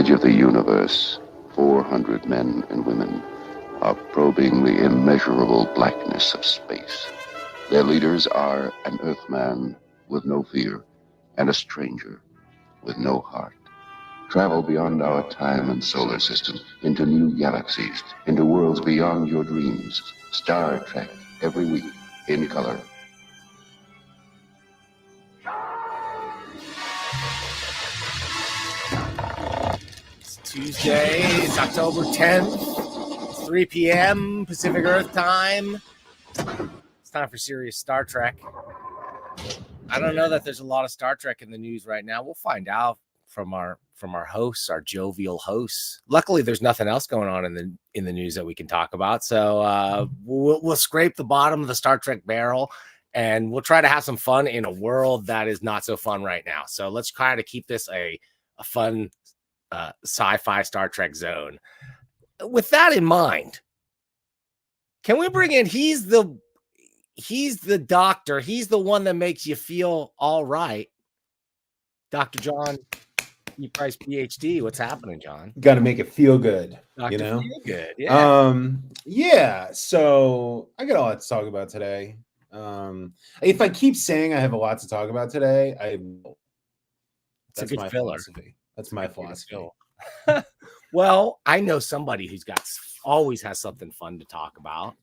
edge of the universe, 400 men and women are probing the immeasurable blackness of space. Their leaders are an Earthman with no fear and a stranger with no heart. Travel beyond our time and solar system, into new galaxies, into worlds beyond your dreams. Star Trek, every week, in color. It's Tuesday, it's October 10th, 3 p.m. Pacific Earth time. It's time for serious Star Trek. I don't know that there's a lot of Star Trek in the news right now. We'll find out from our hosts, our jovial hosts. Luckily, there's nothing else going on in the news that we can talk about. So we'll scrape the bottom of the Star Trek barrel, and we'll try to have some fun in a world that is not so fun right now. So let's try to keep this a fun sci-fi Star Trek zone. With that in mind, can we bring in? He's the doctor. He's the one that makes you feel all right. Dr. John E. Price, PhD. What's happening, John? Got to make it feel good. Dr. You know, feel good. Yeah. Yeah. So I got a lot to talk about today. If I keep saying I have a lot to talk about today, I will. That's my philosophy. That's my philosophy. Well, I know somebody who's always has something fun to talk about.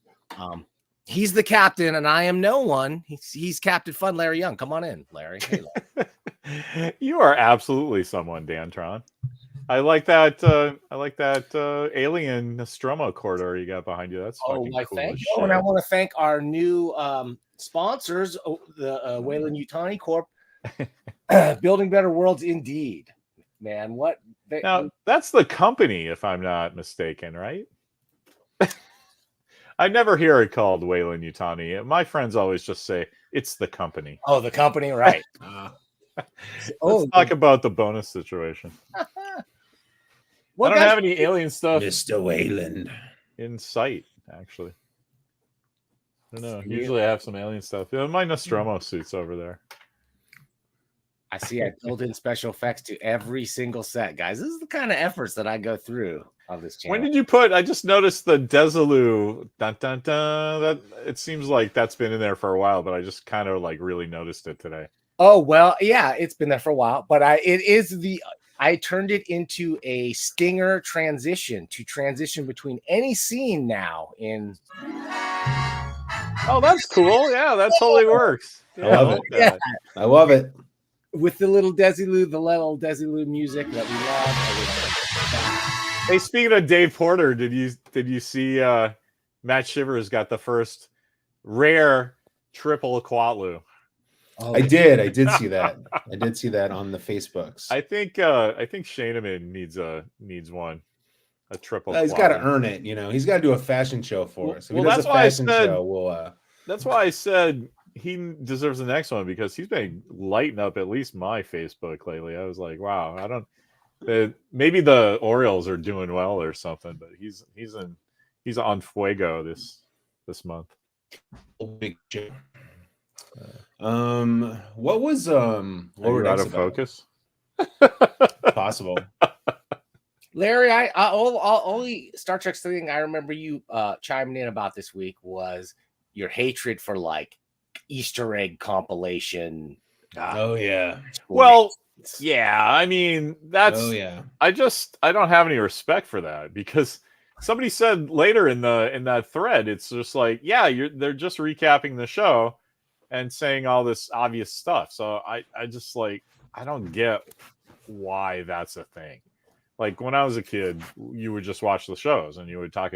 He's the captain, and I am no one. He's Captain Fun, Larry Young. Come on in, Larry. Hey, Larry. You are absolutely someone, Dantron. I like that. Alien Nostromo corridor you got behind you. That's fucking cool. Thank you. And I want to thank our new sponsors, the Weyland Yutani Corp. Building better worlds, indeed. Man, now that's the company, if I'm not mistaken, right? I never hear it called Weyland Yutani. My friends always just say it's the company. Oh, the company, right? Let's talk about the bonus situation. I don't have any alien stuff, Mr. Weyland, in sight. Actually, I don't know. Usually, I have some alien stuff. My Nostromo suit's over there. I see. I built in special effects to every single set, guys. This is the kind of efforts that I go through on this channel. When did you put? I just noticed the Desilu. Dun, dun, dun, that it seems like that's been in there for a while, but I just kind of really noticed it today. Oh well, yeah, it's been there for a while, but I turned it into a stinger transition between any scene now in. Oh, that's cool. Yeah, that totally works. Yeah, I love it. Yeah, I love it. With the little Desilu music that we love. Hey, speaking of Dave Porter, did you see Matt Shivers got the first rare triple Quatlu? Oh, I did see that. I did see that on the Facebooks. I think Shaneman needs one, a triple. He's got to earn it. You know, he's got to do a fashion show for us. If he does a fashion show, That's why I said he deserves the next one, because he's been lighting up at least my Facebook lately. I was like, wow, maybe the Orioles are doing well or something, but he's on fuego this month. Big shit. What was Lower out of focus? Possible. Larry, I only Star Trek thing I remember you chiming in about this week was your hatred for Easter egg compilation. Oh yeah. Well, yeah. I mean, that's. Oh yeah. I don't have any respect for that, because somebody said later in that thread, it's just they're just recapping the show and saying all this obvious stuff. So I just I don't get why that's a thing. Like when I was a kid, you would just watch the shows and you would talk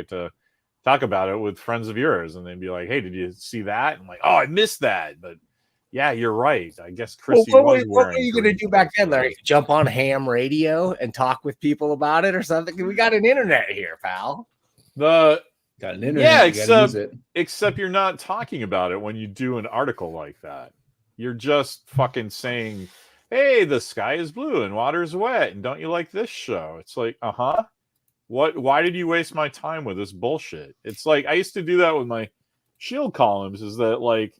about it with friends of yours, and they'd be like, "Hey, did you see that?" And I'm like, "Oh, I missed that." But yeah, you're right. I guess Chrissy was wearing. What were you going to do back then, Larry? Jump on ham radio and talk with people about it or something? We got an internet here, pal. Got an internet. Yeah, except you're not talking about it when you do an article like that. You're just fucking saying, "Hey, the sky is blue and water's wet, and don't you like this show?" It's like, uh-huh. Why did you waste my time with this bullshit? It's like I used to do that with my Shield columns, is that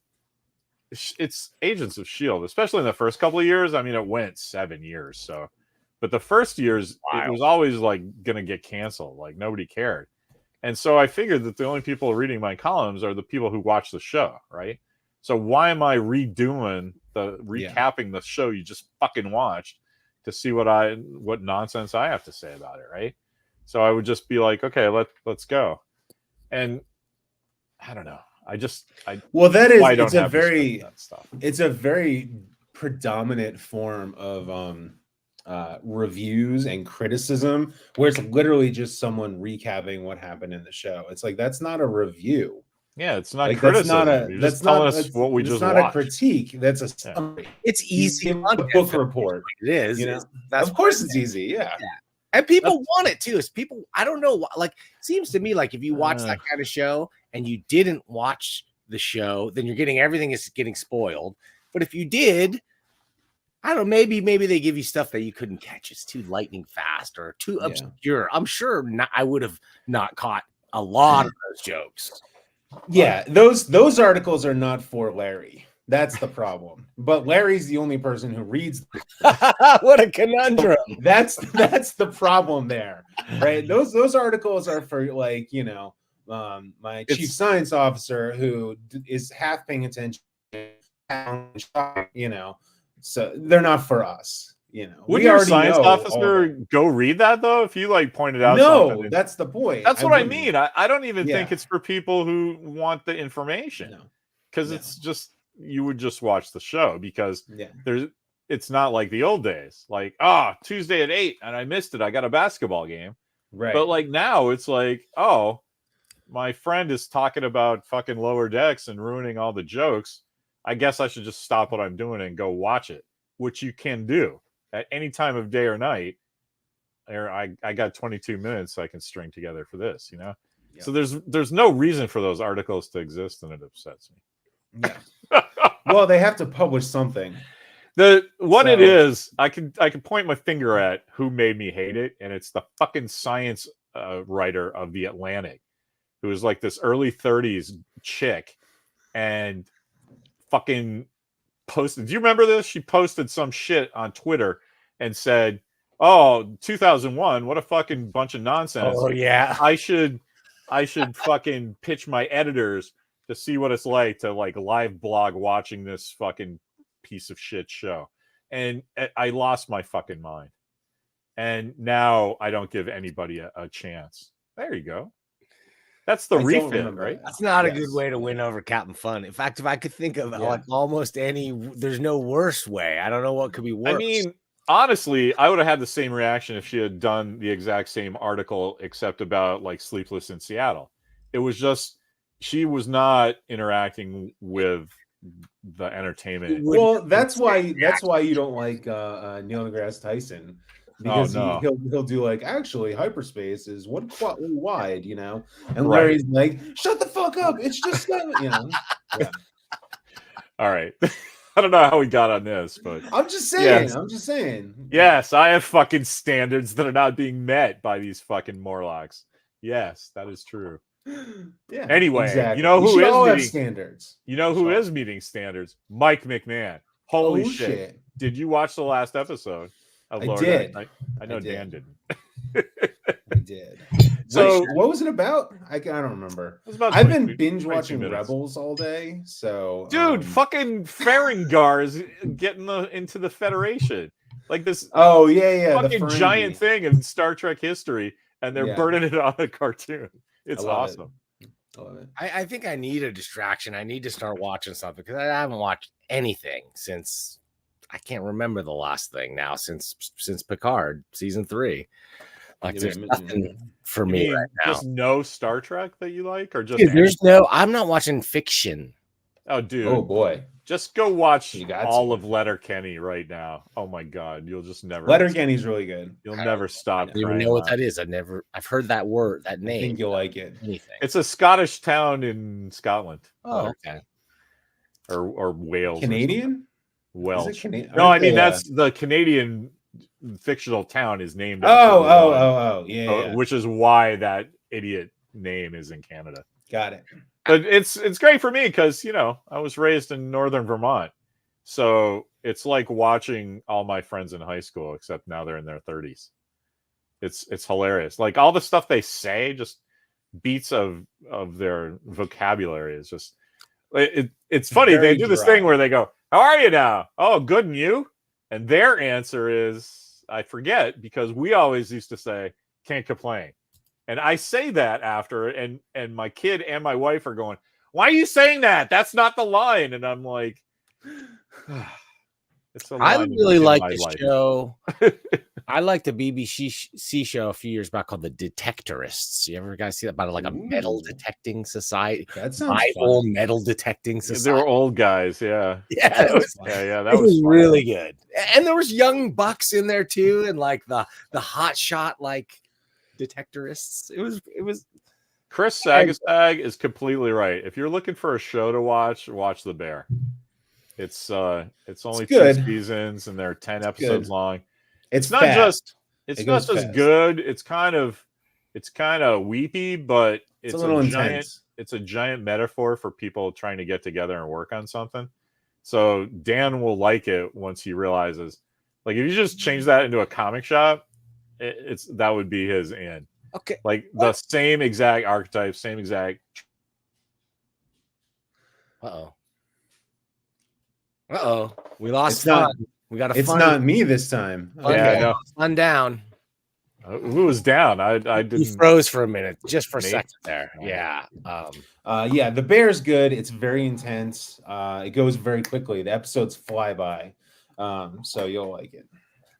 it's Agents of Shield, especially in the first couple of years. I mean, it went 7 years, so But the first years, it was always like going to get canceled. Like nobody cared. And so I figured that the only people reading my columns are the people who watch the show, right? So why am I recapping the show you just fucking watched to see what nonsense I have to say about it, right? So I would just be like, okay, let's go. And I don't know. It's a very predominant form of reviews and criticism where it's literally just someone recapping what happened in the show. It's like, that's not a review. Yeah, it's not criticism. That's telling us what we just watched. It's not a critique. That's a summary. It's easy. A book report. It is. You know? Of course it's easy. Yeah. And people want it too. It's people, I don't know, like, it seems to me like if you watch that kind of show and you didn't watch the show, then you're getting everything is getting spoiled. But if you did, I don't know, maybe they give you stuff that you couldn't catch. It's too lightning fast or too obscure. I'm sure I would have not caught a lot of those jokes. Yeah, those articles are not for Larry. That's the problem. But Larry's the only person who reads them. What a conundrum. That's the problem there, right? Those articles are for, like, you know, my chief science officer who is half paying attention, you know, so they're not for us. You know, would your science officer go read that though? If you like pointed out, no, that's the point. That's what I mean. I don't even think it's for people who want the information, because it's just, you would just watch the show because it's not like the old days. Like, Tuesday at 8 and I missed it. I got a basketball game, right? But like now it's like, my friend is talking about fucking Lower Decks and ruining all the jokes. I guess I should just stop what I'm doing and go watch it, which you can do at any time of day or night. I got 22 minutes I can string together for this, you know? Yeah. So there's no reason for those articles to exist, and it upsets me. Yeah. Well, they have to publish something. It is, I can point my finger at who made me hate it, and it's the fucking science writer of The Atlantic, who was like this early 30s chick, and fucking posted. Do you remember this? She posted some shit on Twitter and said, 2001, what a fucking bunch of nonsense. Oh yeah. I should fucking pitch my editors to see what it's like to like live blog watching this fucking piece of shit show. And I lost my fucking mind. And now I don't give anybody a chance. There you go. That's the refit, right? That's not a good way to win over Captain Fun. In fact, if I could think of like almost there's no worse way. I don't know what could be worse. I mean, honestly, I would have had the same reaction if she had done the exact same article, except about like Sleepless in Seattle. It was just, she was not interacting with the entirement. Well, that's why you don't like Neil deGrasse Tyson. Because he'll do like, actually hyperspace is one wide, you know, and Larry's like, shut the fuck up, it's just you know. Yeah. All right. I don't know how we got on this, but I'm just saying. Yes, I have fucking standards that are not being met by these fucking Morlocks. Yes, that is true. Yeah. Anyway, exactly. You know who is meeting standards? You know who is meeting standards? Mike McMahon. Holy shit. Did you watch the last episode? I did. I know Dan didn't. I did. So what was it about? I don't remember. I've been binge watching Rebels all day. So dude, fucking Ferengar is getting into the Federation. Like this fucking giant thing in Star Trek history, and they're burning it on a cartoon. It's awesome. I love it. I think I need a distraction. I need to start watching something because I haven't watched anything since I can't remember the last thing now since Picard season 3. Like there's nothing for me right now. Just no Star Trek that you like, or just I'm not watching fiction. Oh, dude. Oh boy. Just go watch all of Letterkenny right now. Oh my god, you'll just never. Letterkenny's really good. You'll never stop. I don't even know what that is. I've heard that word, that name. I think you'll like it. Anything. It's a Scottish town in Scotland. Oh, okay. Or Wales. Canadian? Welsh. No, I mean that's the Canadian fictional town is named. Yeah. Which is why that idiot name is in Canada. Got it. But it's great for me because, you know, I was raised in northern Vermont, So it's like watching all my friends in high school, except now they're in their 30s. It's hilarious. Like all the stuff they say, just beats of their vocabulary is just. It's funny. They do this thing where they go, "How are you now? Oh, good, and you?" And their answer is, "I forget," because we always used to say, "Can't complain." And I say that after, and my kid and my wife are going, "Why are you saying that? That's not the line." And I'm like, it's a line. I really like the show. I liked the BBC show a few years back called The Detectorists. You ever guys see that about like a metal detecting society? That sounds Bible metal detecting society. They were old guys, yeah. Yeah, that was really good. And there was young bucks in there too, and like the hot shot like detectorists. It was Chris Sagasag is completely right. If you're looking for a show to watch The Bear. It's only 2 seasons and they're 10 episodes long. It's not just good. It's kind of weepy, but it's a giant intense. It's a giant metaphor for people trying to get together and work on something. So Dan will like it once he realizes, like, if you just change that into a comic shop, that would be his in. Okay, like the same exact archetype, same exact. We lost fun. We got It's not me this time. Fun down. Who was down? I didn't. He froze for a minute, just for a second there. Yeah. The Bear's good. It's very intense. It goes very quickly. The episodes fly by. So you'll like it.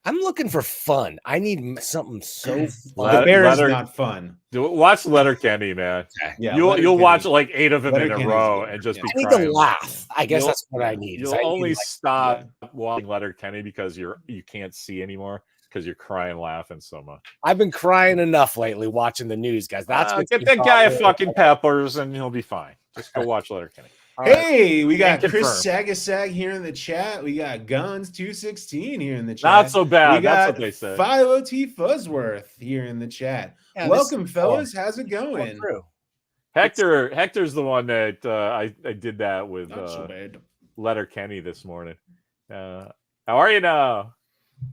I'm looking for fun. I need something so fun. The Bear is not fun. Watch Letterkenny, man. Okay. Yeah, you'll watch like 8 of them in a row and just be crying. I need to laugh. I guess that's what I need. You'll only stop watching Letterkenny because you can't see anymore because you're crying laughing so much. I've been crying enough lately watching the news, guys. That's get that guy a fucking peppers and he'll be fine. Just go watch Letterkenny. Hey, we got Chris Sagasag here in the chat. We got Guns 216 here in the chat. Not so bad. We got That's what they said. Philo T. Fuzzworth here in the chat. Yeah, welcome, fellas. How's it going? Hector's the one that I did that with Letterkenny this morning. How are you now?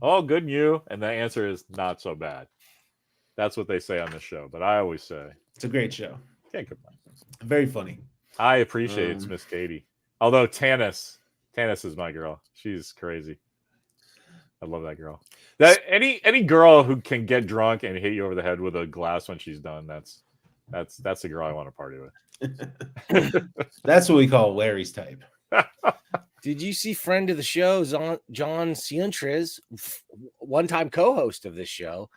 Oh, good, and you? And the answer is not so bad. That's what they say on the show. But I always say it's a great show. Can't complain. Very funny. I appreciate it's Miss Katie. Although Tanis is my girl. She's crazy. I love that girl. That any girl who can get drunk and hit you over the head with a glass when she's done, that's the girl I want to party with. That's what we call Larry's type. Did you see friend of the show, John Ciantres, one-time co-host of this show,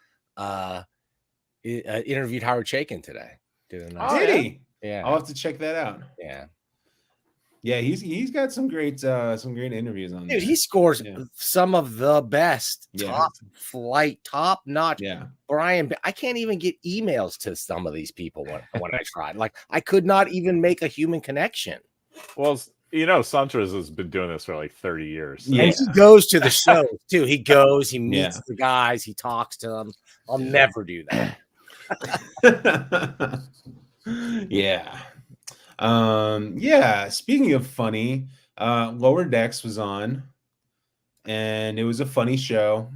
interviewed Howard Chaykin today? Did he? Yeah, I'll have to check that out. Yeah, he's got some great interviews on. Dude, he scores some of the best top notch. Yeah, Brian, I can't even get emails to some of these people when I tried. Like, I could not even make a human connection. Well, Santos has been doing this for like 30 years. So. Yeah, and he goes to the shows too. He goes, he meets the guys, he talks to them. I'll never do that. Speaking of funny, Lower Decks was on, and it was a funny show.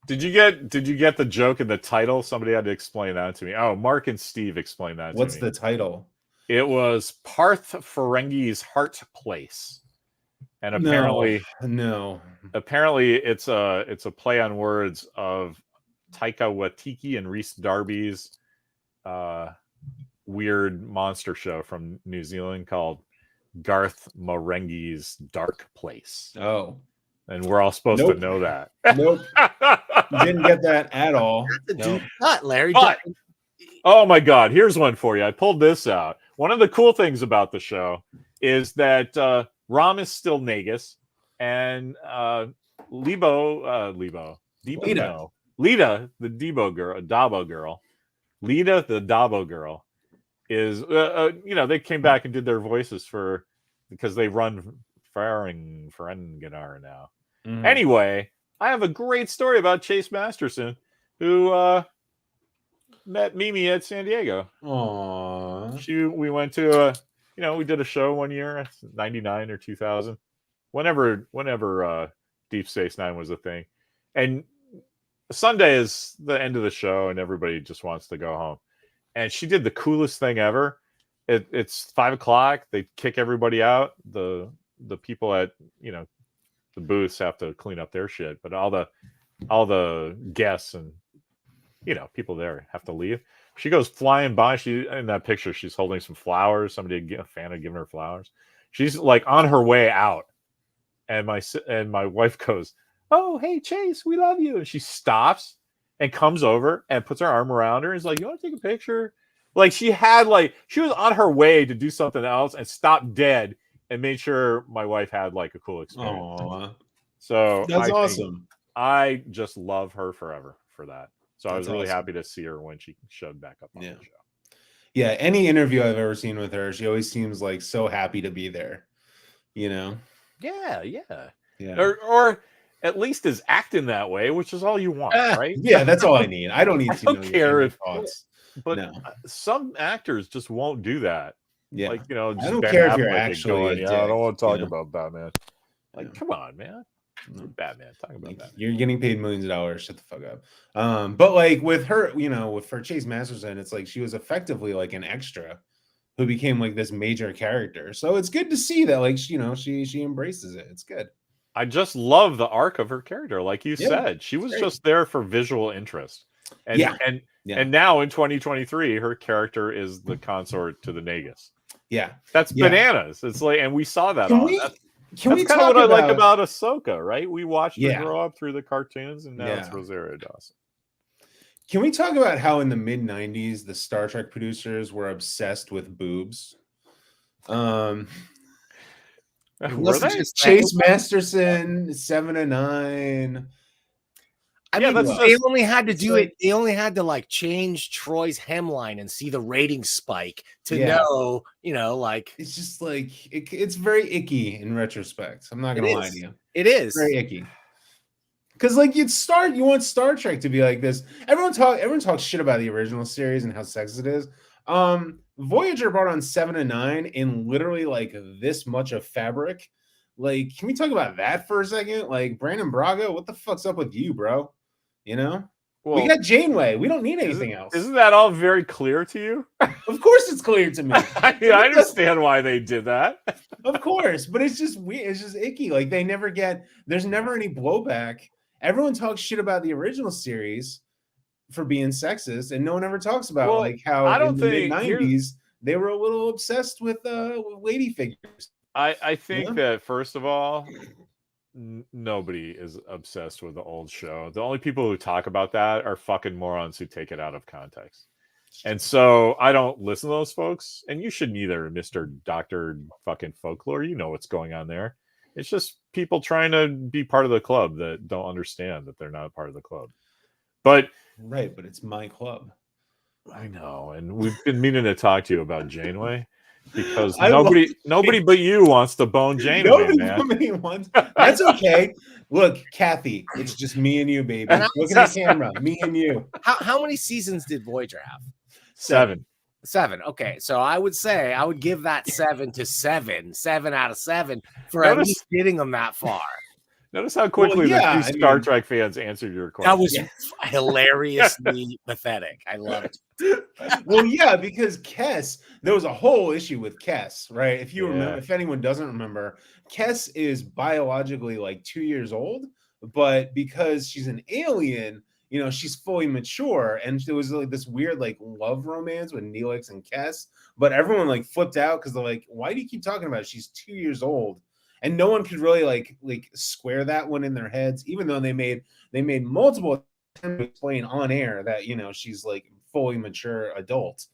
Did you get the joke in the title? Somebody had to explain that to me. Oh, Mark and Steve explained that to me. What's the title? It was Parth Ferengi's Heart Place. And apparently apparently it's a play on words of Taika Waititi and Rhys Darby's weird monster show from New Zealand called Garth Marenghi's Dark Place. Oh. And we're all supposed to know that. Nope. Didn't get that at all. Not Larry. But, oh my God, here's one for you. I pulled this out. One of the cool things about the show is that Ram is still Nagus, and Lita, the Dabo girl, Lita, the Dabo girl, is they came back and did their voices because they run Ferenginar now. Mm-hmm. Anyway, I have a great story about Chase Masterson, who met Mimi at San Diego. Aww. We went to we did a show one year, 99 or 2000, whenever Deep Space Nine was a thing, and Sunday is the end of the show, and everybody just wants to go home. And she did the coolest thing ever. It's 5:00. They kick everybody out. The people at the booths have to clean up their shit, but all the guests and people there have to leave. She goes flying by. She in that picture, she's holding some flowers. Somebody, a fan, had given her flowers. She's like on her way out, and my wife goes, "Oh, hey Chase, we love you." And she stops and comes over and puts her arm around her and is like, "You want to take a picture?" Like she was on her way to do something else and stopped dead and made sure my wife had like a cool experience. Aww. So that's awesome. I just love her forever for that. So I was really awesome. happy to see her when she showed back up on the show. Yeah, any interview I've ever seen with her, she always seems like so happy to be there. Yeah. Or at least is acting that way, which is all you want, right? Yeah, that's all I need. I don't need to know your thoughts. But some actors just won't do that. Yeah, like I don't care if you're actually. I don't want to talk about Batman. Like, come on, man. Batman, talking about that. You're getting paid millions of dollars. Shut the fuck up. But like with her, with her Chase Masterson, it's like she was effectively like an extra who became like this major character. So it's good to see that like she embraces it. It's good. I just love the arc of her character. Like you said, she was just there for visual interest. And and now in 2023, her character is the consort to the Nagus. Yeah, that's bananas. It's like, and we saw that. Can we talk about what I like about Ahsoka, right? We watched her grow up through the cartoons, and now it's Rosario Dawson. Can we talk about how in the mid 90s the Star Trek producers were obsessed with boobs? Were they? Chase Masterson, 7 of 9. I mean, they only had to do it. They only had to like change Troy's hemline and see the rating spike to know, like it's just like it's very icky in retrospect. I'm not gonna lie to you. It is very icky. Because like you want Star Trek to be like this. Everyone talks shit about the original series and how sexist it is. Voyager brought on 7 of 9 in literally like this much of fabric. Like, can we talk about that for a second? Like, Brandon Braga, what the fuck's up with you, bro? Well, we got Janeway. We don't need anything else. Isn't that all very clear to you? Of course it's clear to me. I understand why they did that. Of course, but it's just weird. It's just icky. Like there's never any blowback. Everyone talks shit about the original series for being sexist, and no one ever talks about like how in the mid-90s they were a little obsessed with lady figures. I think that first of all, nobody is obsessed with the old show. The only people who talk about that are fucking morons who take it out of context. And so I don't listen to those folks, and you shouldn't either, Mr. Dr. fucking Folklore. You know what's going on there. It's just people trying to be part of the club that don't understand that they're not part of the club. But it's my club. I know, and we've been meaning to talk to you about Janeway. Because nobody but you wants to bone Janeway, man. That's okay. Look, Kathy, it's just me and you, baby. Look at the camera, me and you. How many seasons did Voyager have? 7. 7. Okay, so I would give that 7 to 7 out of 7 for at least getting them that far. Notice how quickly the two Star Trek fans answered your question. That was hilariously pathetic. I love it. Well, yeah, because Kes, there was a whole issue with Kes, right? If you remember, if anyone doesn't remember, Kes is biologically like 2 years old, but because she's an alien, she's fully mature. And there was like this weird like love romance with Neelix and Kes, but everyone like flipped out because they're like, why do you keep talking about it? She's 2 years old. And no one could really like square that one in their heads, even though they made multiple attempts to explain on air that she's like fully mature adult.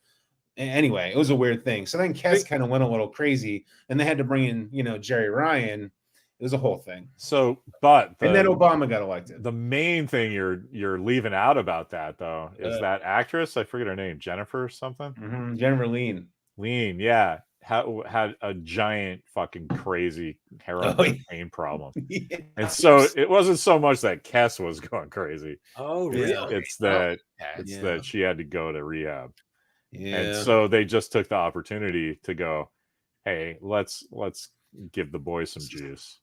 Anyway, it was a weird thing. So then Kes kind of went a little crazy, and they had to bring in Jerry Ryan. It was a whole thing. So, and then Obama got elected. The main thing you're leaving out about that though is that actress. I forget her name, Jennifer or something. Mm-hmm. Jennifer Lean. Lean, yeah. Had a giant fucking crazy heroin pain problem. And so it wasn't so much that Kes was going crazy. Oh, really? It's that she had to go to rehab. Yeah. And so they just took the opportunity to go, hey, let's give the boys some juice.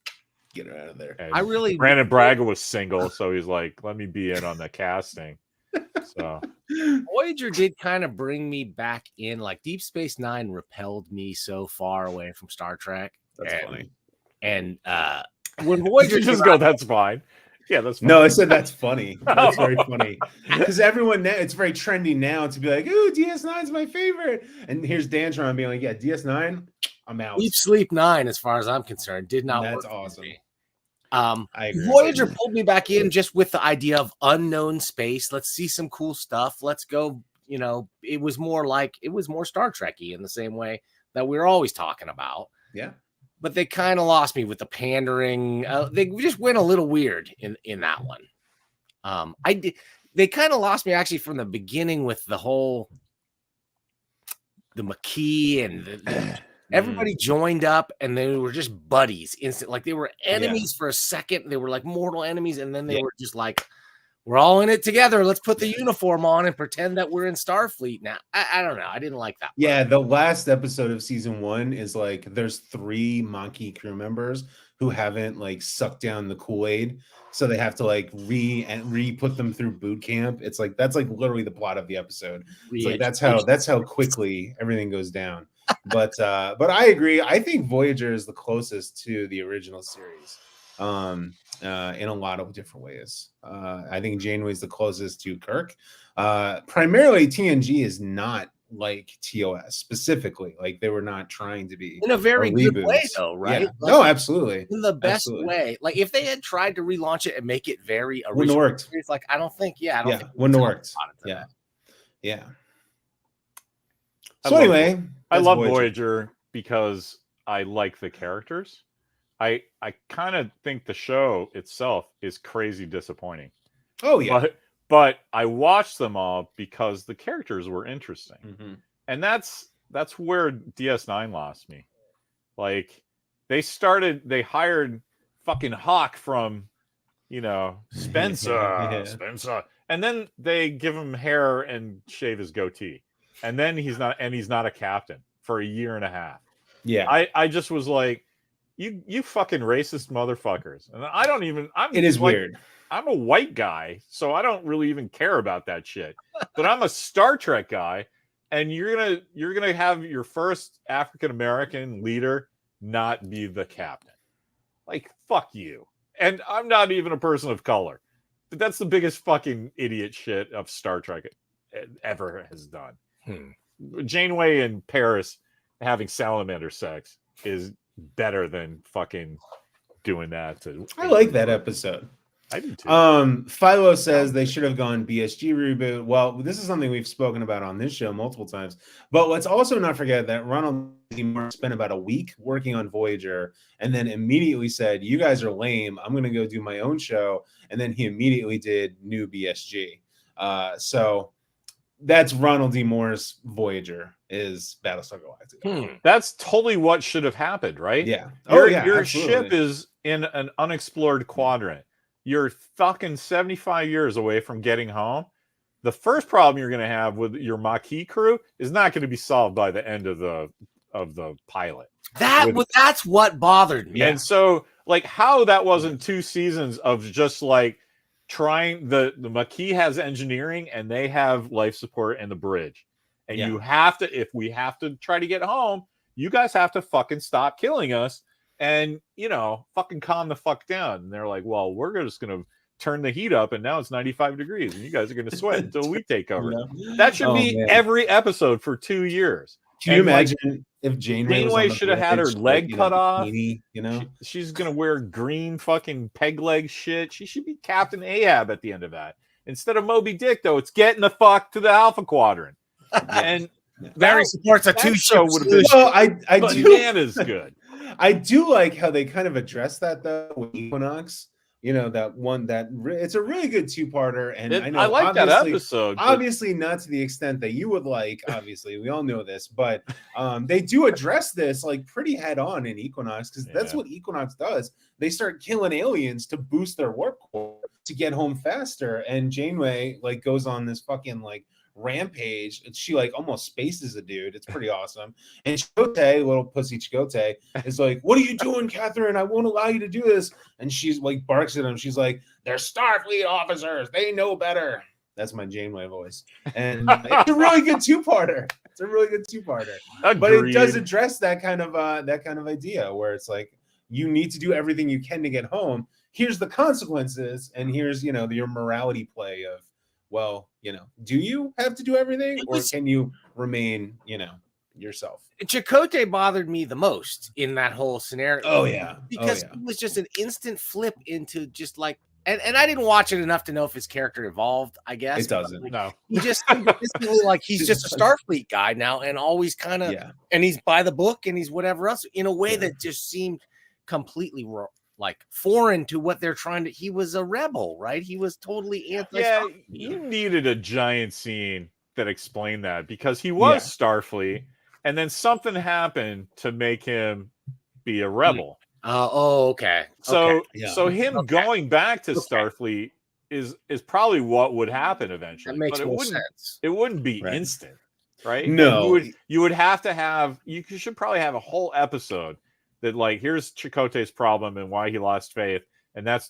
Get her out of there. And Brandon Braga was single, so he's like, let me be in on the casting. So Voyager did kind of bring me back in. Like Deep Space Nine repelled me so far away from Star Trek. That's funny. And when Voyager just go, that's fine. Yeah, that's fine. No, I said that's funny. That's very funny. Because everyone now, it's very trendy now to be like, ooh, DS9 is my favorite. And here's Dantron being like, yeah, DS9, I'm out. Deep Sleep 9, as far as I'm concerned, did not work. That's awesome. I agree. Voyager pulled me back in just with the idea of unknown space. Let's see some cool stuff. Let's go. You know, it was more Star Trek-y in the same way that we're always talking about. Yeah. But they kind of lost me with the pandering. They just went a little weird in that one. They kind of lost me actually from the beginning with the Maquis and everybody joined up and they were just buddies instant. Like they were enemies for a second. They were like mortal enemies. And then they were just like, we're all in it together. Let's put the uniform on and pretend that we're in Starfleet now. I don't know. I didn't like that. Yeah, the last episode of season 1 is like there's 3 Maquis crew members who haven't like sucked down the Kool-Aid, so they have to like re-put them through boot camp. It's like that's like literally the plot of the episode. It's like that's how quickly everything goes down. But I agree. I think Voyager is the closest to the original series. In a lot of different ways. I think Janeway is the closest to Kirk. Primarily, TNG is not like TOS specifically. Like they were not trying to be in a very good way, though, right? Yeah. No, absolutely, in the best way. Like if they had tried to relaunch it and make it very original, wouldn't have worked. It's like I don't think wouldn't have worked. Yeah. So anyway, I love Voyager because I like the characters. I kind of think the show itself is crazy disappointing. Oh yeah. But I watched them all because the characters were interesting. Mm-hmm. And that's where DS9 lost me. Like they hired fucking Hawk from, Spencer. And then they give him hair and shave his goatee. And then he's not a captain for a year and a half. Yeah. I just was like, You fucking racist motherfuckers. And it is weird. I'm a white guy, so I don't really even care about that shit. But I'm a Star Trek guy, and you're gonna have your first African American leader not be the captain. Like, fuck you. And I'm not even a person of color. But that's the biggest fucking idiot shit of Star Trek ever has done. Janeway and Paris having salamander sex is better than fucking doing that. I like that episode. I do too. Philo says they should have gone BSG reboot. Well, this is something we've spoken about on this show multiple times. But let's also not forget that Ronald D. Moore spent about a week working on Voyager and then immediately said, you guys are lame. I'm going to go do my own show. And then he immediately did new BSG. So that's Ronald D. Moore's Voyager is Battlestar Galactica. That's totally what should have happened, right? Yeah. Your ship is in an unexplored quadrant. You're fucking 75 years away from getting home. The first problem you're going to have with your Maquis crew is not going to be solved by the end of the pilot. That's what bothered me. And so, like, how that wasn't 2 seasons of just like trying the Maquis has engineering and they have life support and the bridge. And you have to, if we have to try to get home, you guys have to fucking stop killing us and, fucking calm the fuck down. And they're like, well, we're just going to turn the heat up and now it's 95 degrees and you guys are going to sweat until we take over. That should be every episode for 2 years. Can you imagine if Janeway should have had her leg cut off? She's going to wear green fucking peg leg shit. She should be Captain Ahab at the end of that. Instead of Moby Dick, though, it's getting the fuck to the Alpha Quadrant. And Barry supports a 2-show would have been. Well, I do. Bananas good. I do like how they kind of address that though with Equinox. It's a really good 2-parter, and I like that episode. Obviously, not to the extent that you would like. Obviously, we all know this, but they do address this like pretty head on in Equinox because that's what Equinox does. They start killing aliens to boost their warp core to get home faster, and Janeway like goes on this fucking like rampage, and she like almost spaces a dude. It's pretty awesome. And Chakotay, little pussy Chakotay, is like, "What are you doing, Catherine? I won't allow you to do this." And she's like barks at him. She's like, "They're Starfleet officers. They know better." That's my Janeway voice. And it's a really good two-parter. It's a really good two-parter. But it does address that kind of idea where it's like, you need to do everything you can to get home. Here's the consequences, and here's, you know, your morality play of, well, you know, do you have to do everything, or can you remain, you know, yourself? Chakotay bothered me the most in that whole scenario. Oh yeah, because it was just an instant flip into just like, and I didn't watch it enough to know if his character evolved. I guess it doesn't. Like, no, he just like he's just a Starfleet guy now, and always kind of, and he's by the book, and he's whatever else in a way that just seemed completely like foreign to what they're trying to. He was a rebel, right? He was totally anti. Yeah, you needed a giant scene that explained that, because he was Starfleet, and then something happened to make him be a rebel. Okay. So him going back to Starfleet is probably what would happen eventually. That makes but more sense. It wouldn't be instant, right? No, you would have to have. You should probably have a whole episode that, like, here's Chakotay's problem and why he lost faith, and that's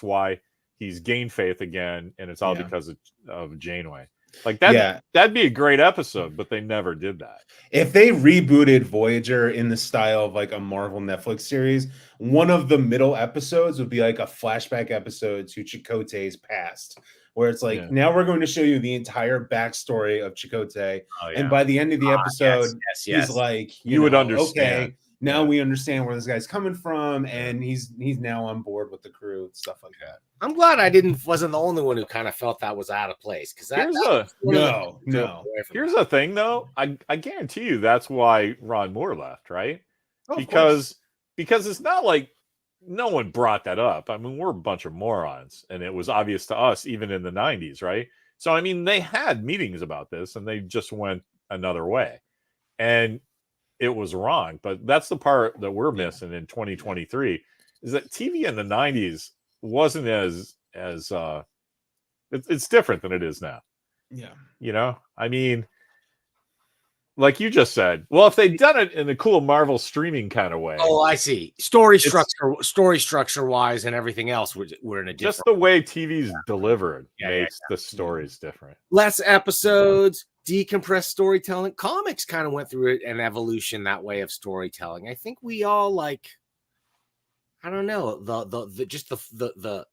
why he's gained faith again, and it's all because of Janeway. Like that, that'd be a great episode, but they never did that. If they rebooted Voyager in the style of like a Marvel Netflix series, one of the middle episodes would be like a flashback episode to Chakotay's past, where it's like, now we're going to show you the entire backstory of Chakotay, and by the end of the episode, he's like, you would understand. Okay, now we understand where this guy's coming from, and he's now on board with the crew and stuff like that. I'm glad I wasn't the only one who kind of felt that was out of place, because Here's the thing, though. I guarantee you that's why Ron Moore left, right? Oh, because it's not like no one brought that up. I mean, we're a bunch of morons, and it was obvious to us even in the 90s, right? So I mean, they had meetings about this, and they just went another way, and it was wrong. But that's the part that we're missing in 2023, is that TV in the 90s wasn't as it's different than it is now. Yeah. You know, I mean, like you just said, well, if they'd done it in a cool Marvel streaming kind of way. Oh, I see. Story structure wise and everything else, we're in a different. Just the way TV's delivered makes the stories different. Less episodes, decompressed storytelling. Comics kind of went through an evolution that way of storytelling. I think we all like, I don't know, the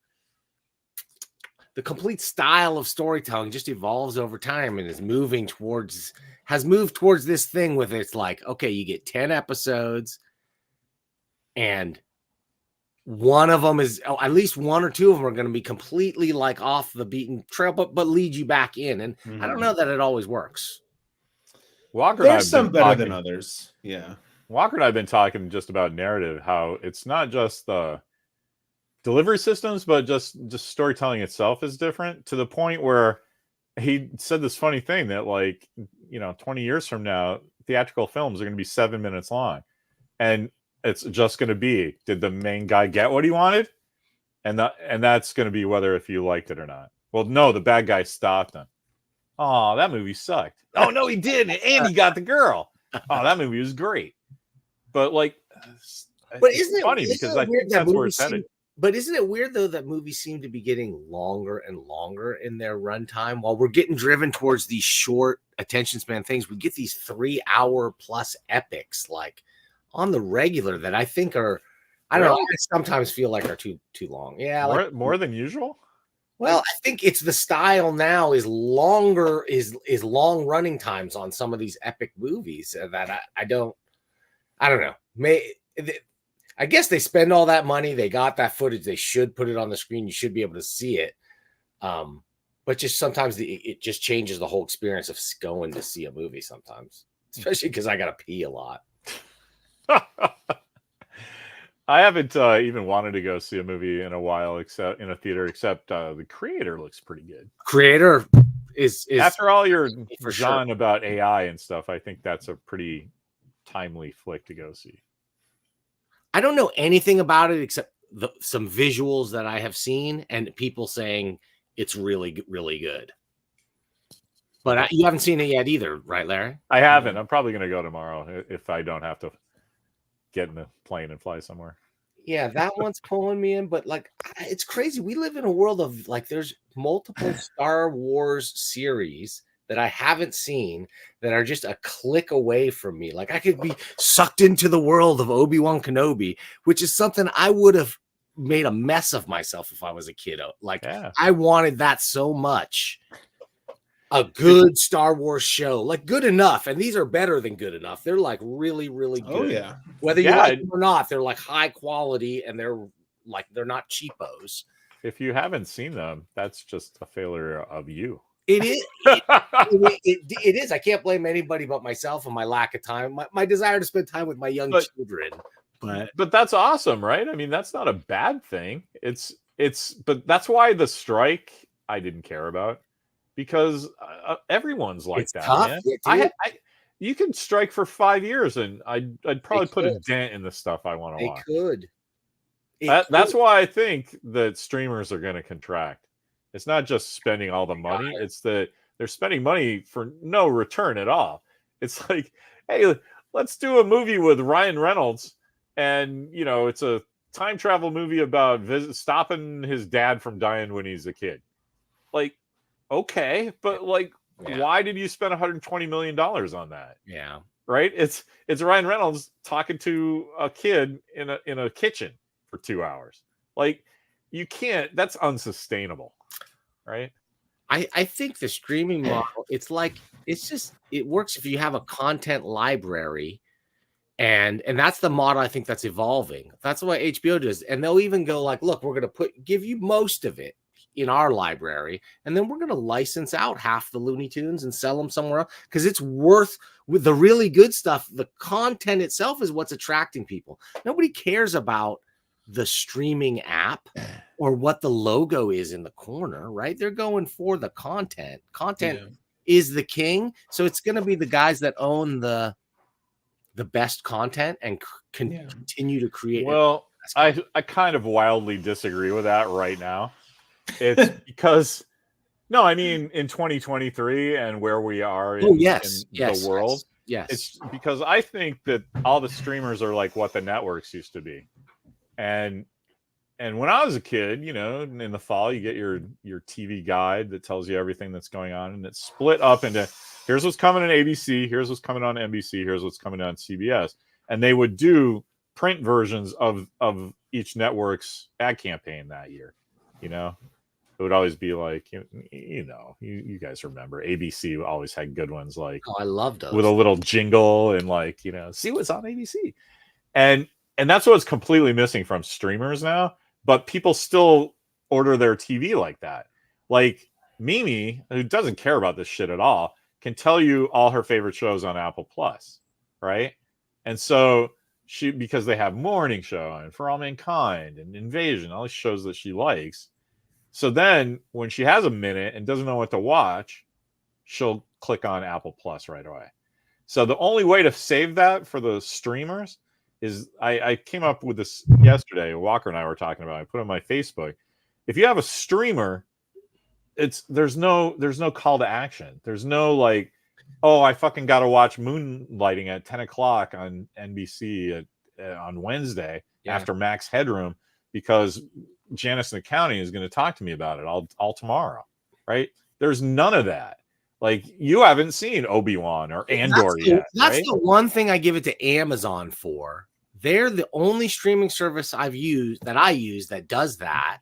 complete style of storytelling just evolves over time and has moved towards this thing with it's like, okay, you get 10 episodes and one of them is, at least one or two of them are going to be completely like off the beaten trail, but lead you back in. And I don't know that it always works. There's some better than others. Yeah. Walker and I have been talking just about narrative, how it's not just the delivery systems, but just storytelling itself is different, to the point where he said this funny thing that, like, 20 years from now, theatrical films are going to be 7 minutes long. And it's just going to be, did the main guy get what he wanted? And that's going to be whether if you liked it or not. Well, no, the bad guy stopped him. Oh, that movie sucked. Oh, no, he didn't. And he got the girl. Oh, that movie was great. But like, but isn't it funny because I think that's where it's headed. But isn't it weird though that movies seem to be getting longer and longer in their runtime while we're getting driven towards these short attention span things? We get these 3-hour plus epics like on the regular that I think are, I don't know, I sometimes feel like are too long. Yeah, more than usual. Well, I think it's the style now is longer, is long running times on some of these epic movies that I don't know. I guess they spend all that money. They got that footage. They should put it on the screen. You should be able to see it. But just sometimes it just changes the whole experience of going to see a movie sometimes, especially because I got to pee a lot. I haven't even wanted to go see a movie in a while, except in a theater, except The Creator looks pretty good. Creator is after all your John about AI and stuff, I think that's a pretty timely flick to go see. I don't know anything about it except some visuals that I have seen and people saying it's really, really good. But you haven't seen it yet either, right, Larry? I haven't. I'm probably going to go tomorrow if I don't have to get in the plane and fly somewhere. Yeah, that one's pulling me in, but like it's crazy. We live in a world of like there's multiple Star Wars series that I haven't seen that are just a click away from me. Like I could be sucked into the world of Obi-Wan Kenobi, which is something I would have made a mess of myself if I was a kiddo. Like I wanted that so much. A good Star Wars show, like good enough, and these are better than good enough. They're like really, really good. Oh yeah, whether you like them or not, they're like high quality, and they're not cheapos. If you haven't seen them, that's just a failure of you. It is. It is. I can't blame anybody but myself and my lack of time, my desire to spend time with my young children. But that's awesome, right? I mean, that's not a bad thing. But that's why the strike I didn't care about. Because everyone's like that, tough, man. You can strike for 5 years, and I'd probably put a dent in the stuff I want to watch. That's why I think that streamers are going to contract. It's not just spending all the money; it's that they're spending money for no return at all. It's like, hey, let's do a movie with Ryan Reynolds, and it's a time travel movie about stopping his dad from dying when he's a kid. Like. Okay, but why did you spend $120 million on that? Yeah, right. It's Ryan Reynolds talking to a kid in a kitchen for 2 hours. Like, you can't. That's unsustainable, right? I think the streaming model. It works if you have a content library, and that's the model I think that's evolving. That's what HBO does, and they'll even go like, look, we're going to give you most of it in our library, and then we're going to license out half the Looney Tunes and sell them somewhere else because it's worth with the really good stuff. The content itself is what's attracting people. Nobody cares about the streaming app or what the logo is in the corner, right? They're going for the content. Content is the king, so it's going to be the guys that own the best content and continue to create. Well, I kind of wildly disagree with that right now. It's because I mean in 2023 and where we are in the world. Yes. It's because I think that all the streamers are like what the networks used to be. And when I was a kid, in the fall you get your TV guide that tells you everything that's going on, and it's split up into here's what's coming on ABC, here's what's coming on NBC, here's what's coming on CBS. And they would do print versions of each network's ad campaign that year. It would always be like, you guys remember ABC always had good ones like, I love those, with a little jingle and like, see what's on ABC. And that's what's completely missing from streamers now, but people still order their TV like that. Like Mimi, who doesn't care about this shit at all, can tell you all her favorite shows on Apple Plus, right? And so because they have Morning Show and For All Mankind and Invasion, all these shows that she likes. So then when she has a minute and doesn't know what to watch, she'll click on Apple Plus right away. So the only way to save that for the streamers is I came up with this yesterday. Walker and I were talking about it. I put it on my Facebook. If you have a streamer, there's no call to action. There's no like, oh, I fucking got to watch Moonlighting at 10 o'clock on NBC on Wednesday after Max Headroom because Janice in Accounting is going to talk to me about it all tomorrow, right? There's none of that. Like, you haven't seen Obi-Wan or Andor yet. That's the one thing I give it to Amazon for. They're the only streaming service I use that does that,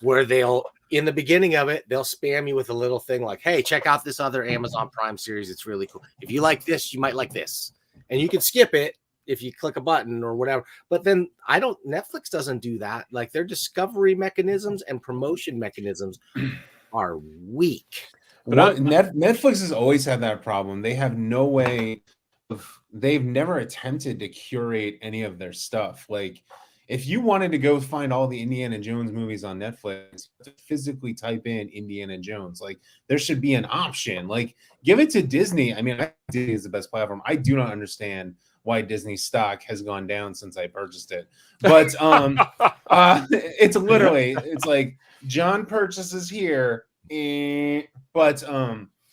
where they'll, in the beginning of it, they'll spam you with a little thing like, hey, check out this other Amazon Prime series. It's really cool. If you like this, you might like this. And you can skip it if you click a button or whatever. But then Netflix doesn't do that. Like, their discovery mechanisms and promotion mechanisms are weak. But Netflix has always had that problem. They have no way they've never attempted to curate any of their stuff. Like, if you wanted to go find all the Indiana Jones movies on Netflix, to physically type in Indiana Jones, like, there should be an option. Like, give it to Disney. I mean, Disney is the best platform. I do not understand why Disney stock has gone down since I purchased it. But it's like John purchases here. But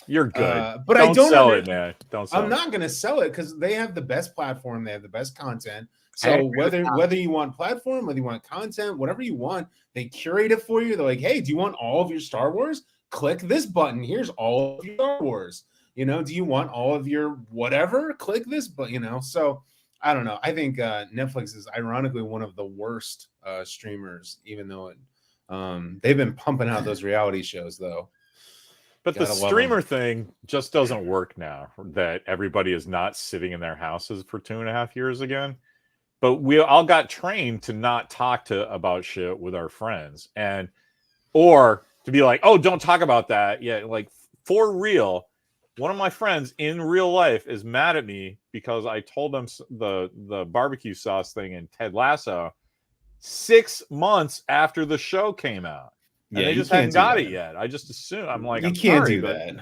You're good. But don't I don't sell it, man. Don't sell I'm it. not going to sell it because they have the best platform. They have the best content. So whether you want platform, whether you want content, whatever you want, they curate it for you. They're like, hey, do you want all of your Star Wars? Click this button. Here's all of your Star Wars. You know, do you want all of your whatever? Click this button. You know, so I don't know. I think Netflix is ironically one of the worst streamers, even though they've been pumping out those reality shows though. But the streamer thing just doesn't work now that everybody is not sitting in their houses for 2.5 years again. But we all got trained to not talk about shit with our friends or to be like, oh, don't talk about that. Yeah, like for real. One of my friends in real life is mad at me because I told them the barbecue sauce thing in Ted Lasso 6 months after the show came out. And they just hadn't got it yet. I just assume I'm like, you can't do that.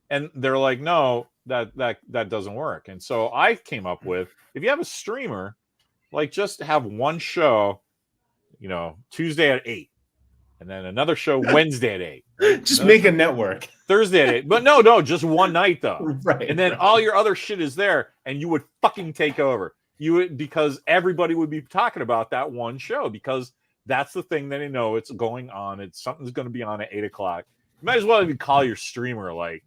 And they're like, no, that doesn't work. And so I came up with, if you have a streamer, like just have one show, you know, Tuesday at 8, and then another show Wednesday at 8. Right? Just make a network. Thursday at 8. But no, just one night though. Right. And then all your other shit is there, and you would fucking take over. Because everybody would be talking about that one show because that's the thing that they know it's going on. Something's going to be on at 8 o'clock. You might as well even call your streamer like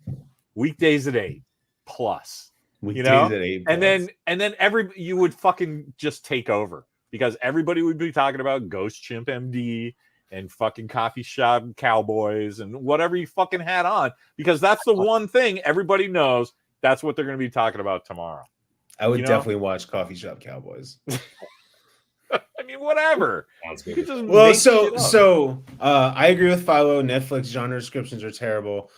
weekdays at 8 plus. Weekdays you know, at 8 and then you would fucking just take over because everybody would be talking about Ghost Chimp MD and fucking Coffee Shop Cowboys and whatever you fucking had on because that's the one thing everybody knows. That's what they're going to be talking about tomorrow. I would definitely watch Coffee Shop Cowboys. I mean, whatever. Well, so I agree with Philo. Netflix genre descriptions are terrible.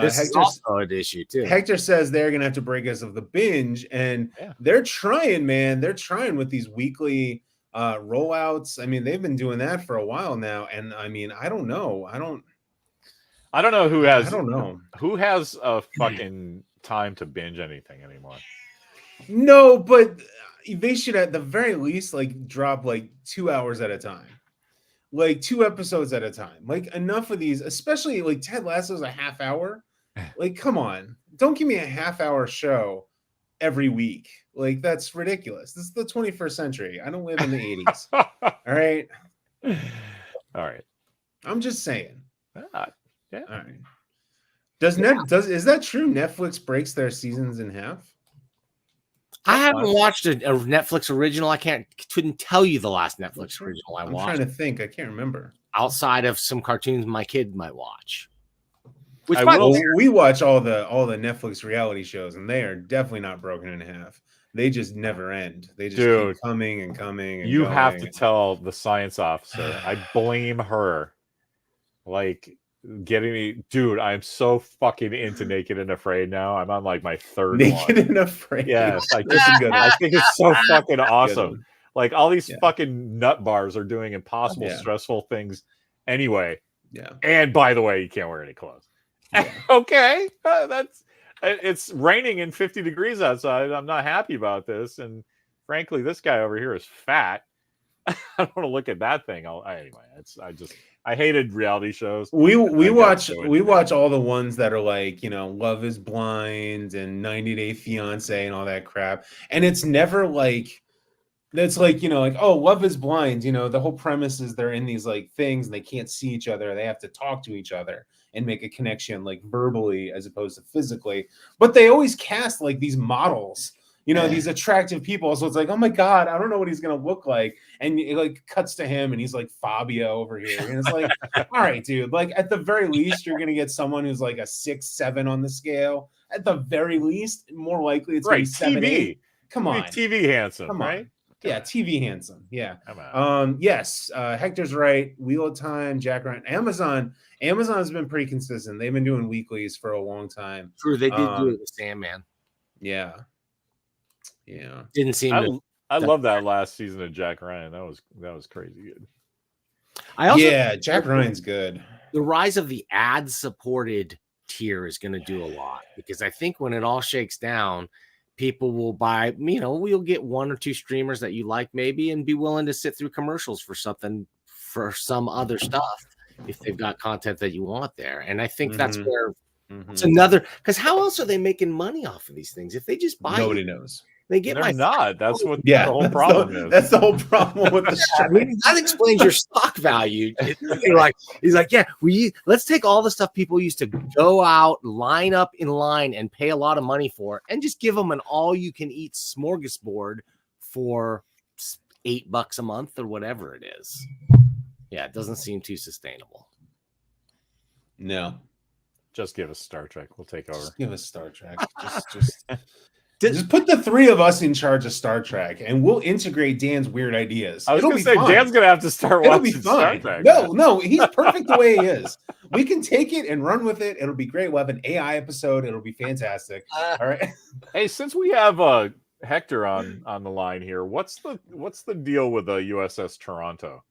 This is also an issue too. Hector says they're gonna have to break us of the binge, and they're trying, man. They're trying with these weekly rollouts. I mean, they've been doing that for a while now, and I mean, I don't know. I don't know who has. I don't know who has a fucking time to binge anything anymore. No, but they should at the very least like drop like 2 hours at a time, like 2 episodes at a time. Like enough of these, especially like Ted Lasso's a half hour. Like, come on, don't give me a half-hour show every week. Like that's ridiculous. This is the 21st century. I don't live in the 80s. All right. I'm just saying. Yeah. All right. Is that true? Netflix breaks their seasons in half? I haven't watched a Netflix original. I couldn't tell you the last Netflix original I watched. I'm trying to think. I can't remember. Outside of some cartoons my kid might watch. We watch all the Netflix reality shows, and they are definitely not broken in half. They just never end. They just keep coming and coming. And you have to tell the science officer. I blame her. Like getting me, dude. I'm so fucking into Naked and Afraid now. I'm on like my third Naked and Afraid. Yes, I think it's so fucking awesome. Like all these fucking nut bars are doing impossible, stressful things. Anyway, And by the way, you can't wear any clothes. Yeah. Okay, it's raining and 50 degrees outside. I'm not happy about this, and frankly, this guy over here is fat. I don't want to look at that thing. Anyway, I hated reality shows. We watch all the ones that are like, you know, Love is Blind and 90 Day Fiance and all that crap. And it's never like, that's like, you know, like, oh, Love is Blind. You know, the whole premise is they're in these like things and they can't see each other. They have to talk to each other and make a connection like verbally as opposed to physically. But they always cast like these models, you know, these attractive people. So it's like, oh my God, I don't know what he's going to look like. And it like cuts to him and he's like Fabio over here. And it's like, all right, dude, like at the very least, you're going to get someone who's like a 6-7 on the scale. At the very least, more likely it's going to be 7, 8. Come on. TV handsome, right? Yeah, TV handsome. Yeah. Yes. Hector's right. Wheel of Time, Jack Ryan, Amazon has been pretty consistent. They've been doing weeklies for a long time. True, they did do it with Sandman. Yeah. Didn't seem. I love that last season of Jack Ryan. That was crazy good. Jack Ryan's good. The rise of the ad-supported tier is going to do a lot because I think when it all shakes down, people will buy. You know, we'll get 1 or 2 streamers that you like maybe, and be willing to sit through commercials for some other stuff if they've got content that you want there. And I think that's where It's another, because how else are they making money off of these things? If they just buy, nobody knows. They get They're not. That's what the whole problem is. That's the whole problem with the I mean, that explains your stock value. He's like, yeah, let's take all the stuff people used to go out, line up in line, and pay a lot of money for, and just give them an all-you-can-eat smorgasbord for $8 a month or whatever it is. Yeah, it doesn't seem too sustainable. No, just give us Star Trek. We'll take over. Just give us Star Trek. Just put the three of us in charge of Star Trek, and we'll integrate Dan's weird ideas. I was going to say, fun. Dan's going to have to start watching Star Trek. No, he's perfect the way he is. We can take it and run with it. It'll be great. We'll have an AI episode. It'll be fantastic. All right. Hey, since we have Hector on the line here, what's the deal with the USS Toronto?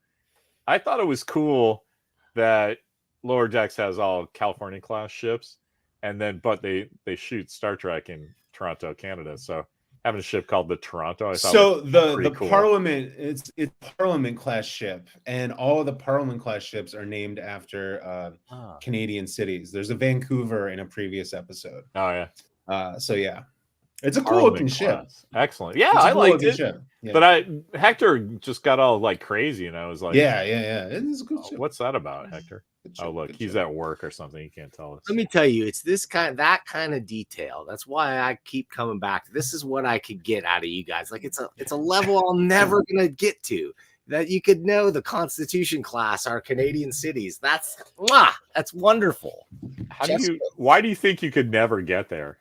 I thought it was cool that Lower Decks has all California class ships, but they shoot Star Trek in Toronto, Canada. So having a ship called the Toronto, I thought so the cool. Parliament, it's Parliament class ship, and all of the Parliament class ships are named after Canadian cities. There's a Vancouver in a previous episode. Oh yeah. So yeah, it's a cool looking ship. Excellent. Yeah, I liked it. Yeah. But Hector just got all like crazy, and I was like, yeah. It's a good ship. What's that about, Hector? Oh, look, he's at work or something. He can't tell us. Let me tell you, it's that kind of detail. That's why I keep coming back. This is what I could get out of you guys. Like it's a level I'm never gonna get to. That you could know the Constitution class are Canadian cities. That's wonderful. Why do you think you could never get there?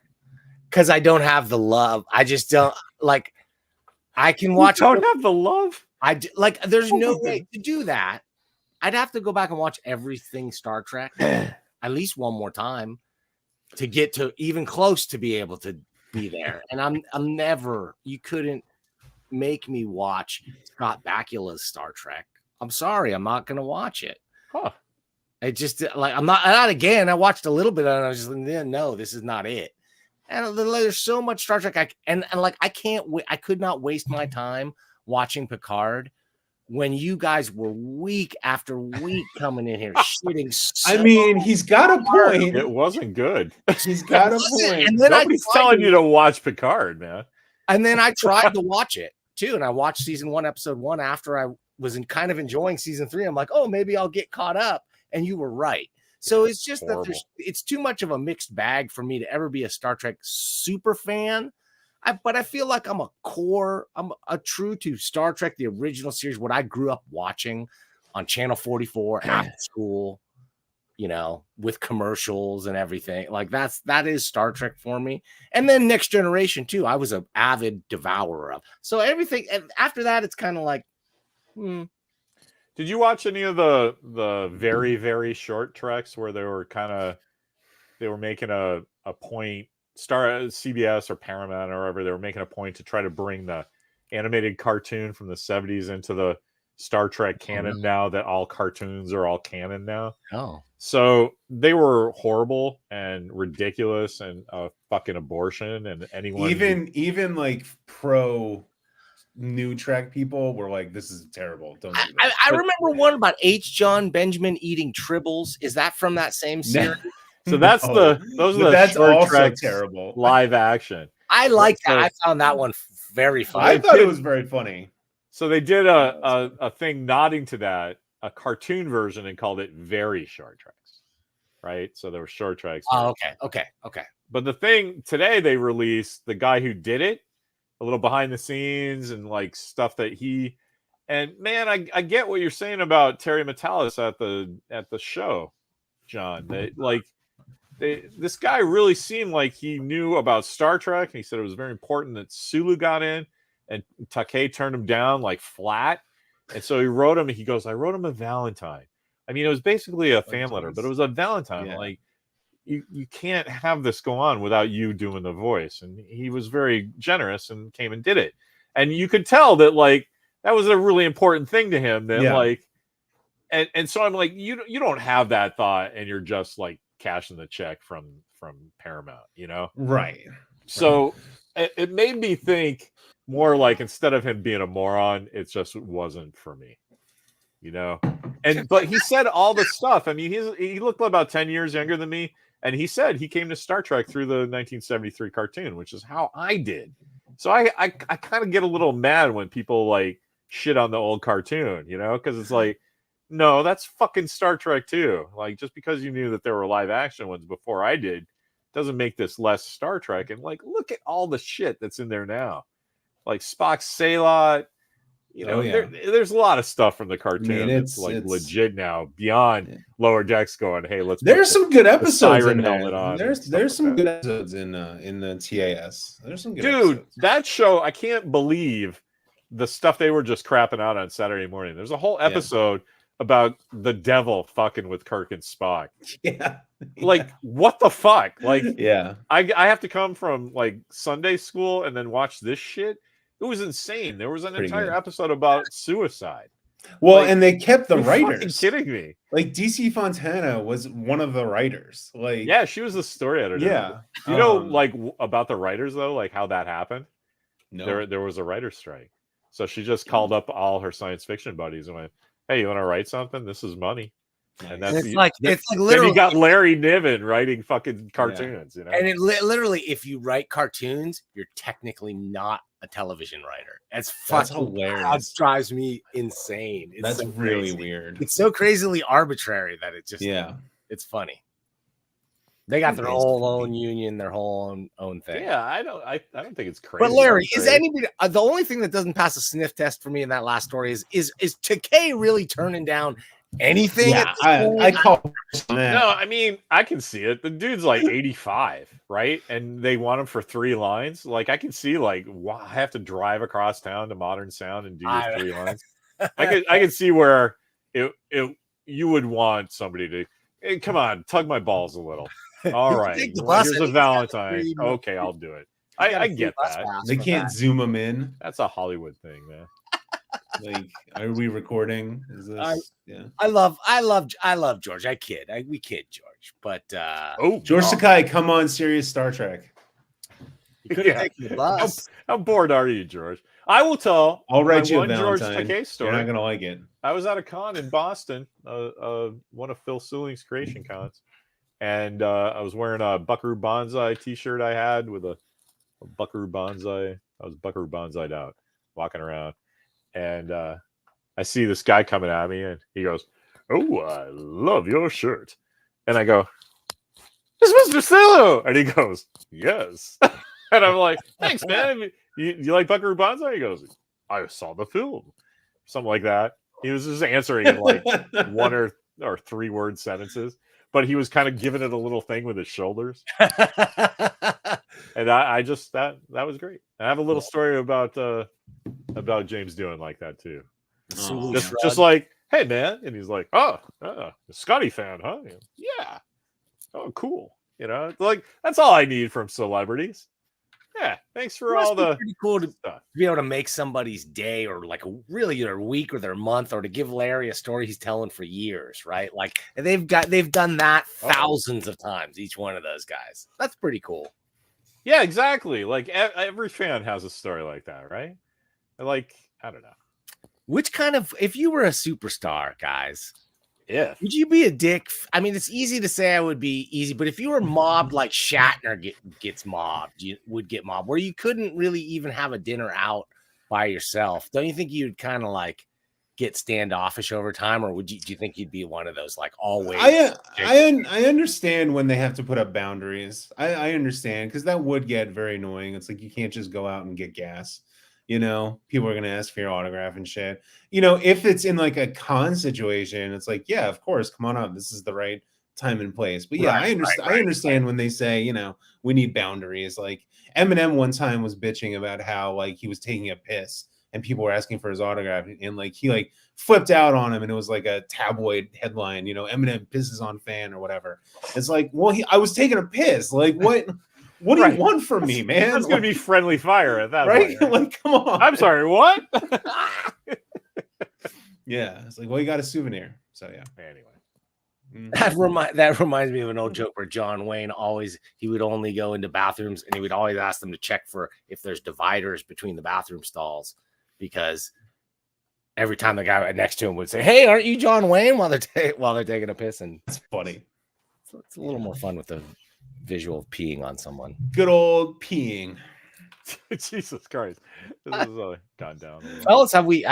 Because I don't have the love. I just don't like. I can watch. You don't have the love. There's no way to do that. I'd have to go back and watch everything Star Trek at least one more time to get to even close to be able to be there. And I'm never. You couldn't make me watch Scott Bakula's Star Trek. I'm sorry, I'm not going to watch it. Huh? I just I'm not again. I watched a little bit and I was just no, this is not it. And there's so much Star Trek. I can't wait. I could not waste my time watching Picard when you guys were week after week coming in here shitting. I mean, he's got a point. It wasn't good. He's got a point. And then nobody's telling you to watch Picard, man. And then I tried to watch it too, and I watched season 1, episode 1 after I was kind of enjoying season 3. I'm like, oh, maybe I'll get caught up. And you were right. So it's just that it's too much of a mixed bag for me to ever be a Star Trek super fan. But I feel like I'm a true to Star Trek, the original series, what I grew up watching on Channel 44 after school, with commercials and everything. Like that is Star Trek for me. And then Next Generation too. I was an avid devourer of. So everything after that, it's kind of like, Did you watch any of the very, very short treks where they were making a point, CBS or Paramount or wherever, they were making a point to try to bring the animated cartoon from the 70s into the Star Trek canon now that all cartoons are all canon now? Oh. So they were horrible and ridiculous and a fucking abortion, and anyone even like pro new Trek people were like, this is terrible. Don't do that. I remember one about H. John Benjamin eating tribbles. Is that from that same series? So that's those are the short Trek terrible live action. I like that. I found that one very funny. I thought it was very funny. So they did a thing nodding to that, a cartoon version, and called it Very Short Treks. Right? So there were short treks. Oh, okay. But the thing today, they released the guy who did it, a little behind the scenes and like stuff that and man, I get what you're saying about Terry Matalas at the show, John. This guy really seemed like he knew about Star Trek, and he said it was very important that Sulu got in, and Takei turned him down like flat. And so he wrote him. He goes, I wrote him a Valentine. I mean, it was basically a fan letter, but it was a Valentine. Yeah. Like, you can't have this go on without you doing the voice. And he was very generous and came and did it. And you could tell that like that was a really important thing to him. That and so I'm like, you don't have that thought, and you're just like cashing the check from Paramount, Right. So it made me think more like, instead of him being a moron, it just wasn't for me, but he said all the stuff. I mean, he looked about 10 years younger than me. And he said he came to Star Trek through the 1973 cartoon, which is how I did. So I kind of get a little mad when people like shit on the old cartoon, you know, because it's like, no, that's fucking Star Trek too. Like, just because you knew that there were live action ones before I did doesn't make this less Star Trek. And like, look at all the shit that's in there now, like Spock's Sailot. You know, there's a lot of stuff from the cartoon that's like legit now, beyond Lower Decks going, hey, let's. There's some good episodes in there. Helmet on. There's some good episodes in the TAS. There's some good episodes. Dude, that show, I can't believe the stuff they were just crapping out on Saturday morning. There's a whole episode about the devil fucking with Kirk and Spock. Yeah. Like, what the fuck? Like, I have to come from like Sunday school and then watch this shit. It was insane. There was an entire episode about suicide. Well, like, and they kept the writers. Kidding me? Like DC Fontana was one of the writers. Like, yeah, she was the story editor. Yeah, you know, like about the writers though, like how that happened. No, there was a writer's strike, so she just called up all her science fiction buddies and went, "Hey, you want to write something? This is money." And that's it's like literally. Then you got Larry Niven writing fucking cartoons, you know. And it literally, if you write cartoons, you're technically not a television writer. That's hilarious. That drives me insane. That's so really weird. It's so crazily arbitrary that it just it's funny. They got their whole own union, their whole own thing. Yeah, I don't think it's crazy. But Larry, is anybody the only thing that doesn't pass a sniff test for me in that last story is Takei really turning down anything? Yeah, I call that. No, I mean, I can see it. The dude's like 85, right? And they want him for 3 lines. Like, I can see, like, wow, I have to drive across town to Modern Sound and do these 3 lines. I can see where you would want somebody to, hey, come on, tug my balls a little. All right, here's a Valentine. Okay, I'll do it. I get that. They can't zoom them in. That's a Hollywood thing, man. Like, are we recording? Is this? I love George. We kid George, but George Sakai, come on, serious Star Trek. You could have taken the bus. How bored are you, George? I will tell. I'll write you a George Valentine. Takei story. You're not gonna like it. I was at a con in Boston, one of Phil Seuling's creation cons, and I was wearing a Buckaroo Banzai T-shirt I had with a Buckaroo Banzai. I was Buckaroo Banzai'd out, walking around. And I see this guy coming at me, and he goes, "Oh, I love your shirt." And I go, "It's Mr. Sulu." And he goes, "Yes." And I'm like, "Thanks, man. You like Buckaroo Banzai?" He goes, "I saw the film." Something like that. He was just answering in like 1 or 3 word sentences, but he was kind of giving it a little thing with his shoulders. And I just that was great. I have a little story about James doing like that too. Just like, "Hey man," and he's like, "Oh, Scotty fan, huh?" Yeah. Oh, cool. You know, like that's all I need from celebrities. Yeah, thanks for all the pretty cool to be able to make somebody's day or like really their week or their month, or to give Larry a story he's telling for years, right? Like they've done that thousands of times, each one of those guys. That's pretty cool. Yeah, exactly. Like every fan has a story like that, right? Like, I don't know. Which kind of, if you were a superstar, guys, would you be a dick? I mean, it's easy to say I would be easy, but if you were mobbed like Shatner gets mobbed, you would get mobbed, where you couldn't really even have a dinner out by yourself. Don't you think you'd kind of like get standoffish over time, or do you think you'd be one of those like always? I understand when they have to put up boundaries. I understand, because that would get very annoying. It's like you can't just go out and get gas. You know, people are going to ask for your autograph and shit. You know, if it's in like a con situation, it's like, yeah, of course, come on up. This is the right time and place. But yeah, I understand when they say, you know, we need boundaries. Like Eminem one time was bitching about how like he was taking a piss and people were asking for his autograph, and like he like flipped out on him, and it was like a tabloid headline, you know, Eminem pisses on fan or whatever. It's like, well, I was taking a piss. Like what? What do you want from me, man? It's going to be friendly fire at that point. Right? Like, come on. I'm sorry, what? Yeah. It's like, well, you got a souvenir. So, yeah. Anyway. That reminds me of an old joke where John Wayne he would only go into bathrooms, and he would always ask them to check for if there's dividers between the bathroom stalls, because every time the guy next to him would say, "Hey, aren't you John Wayne?" while they're taking a piss. And it's funny. It's a little more fun with the visual of peeing on someone. Good old peeing. Jesus Christ, this has gone down. Fellas, have we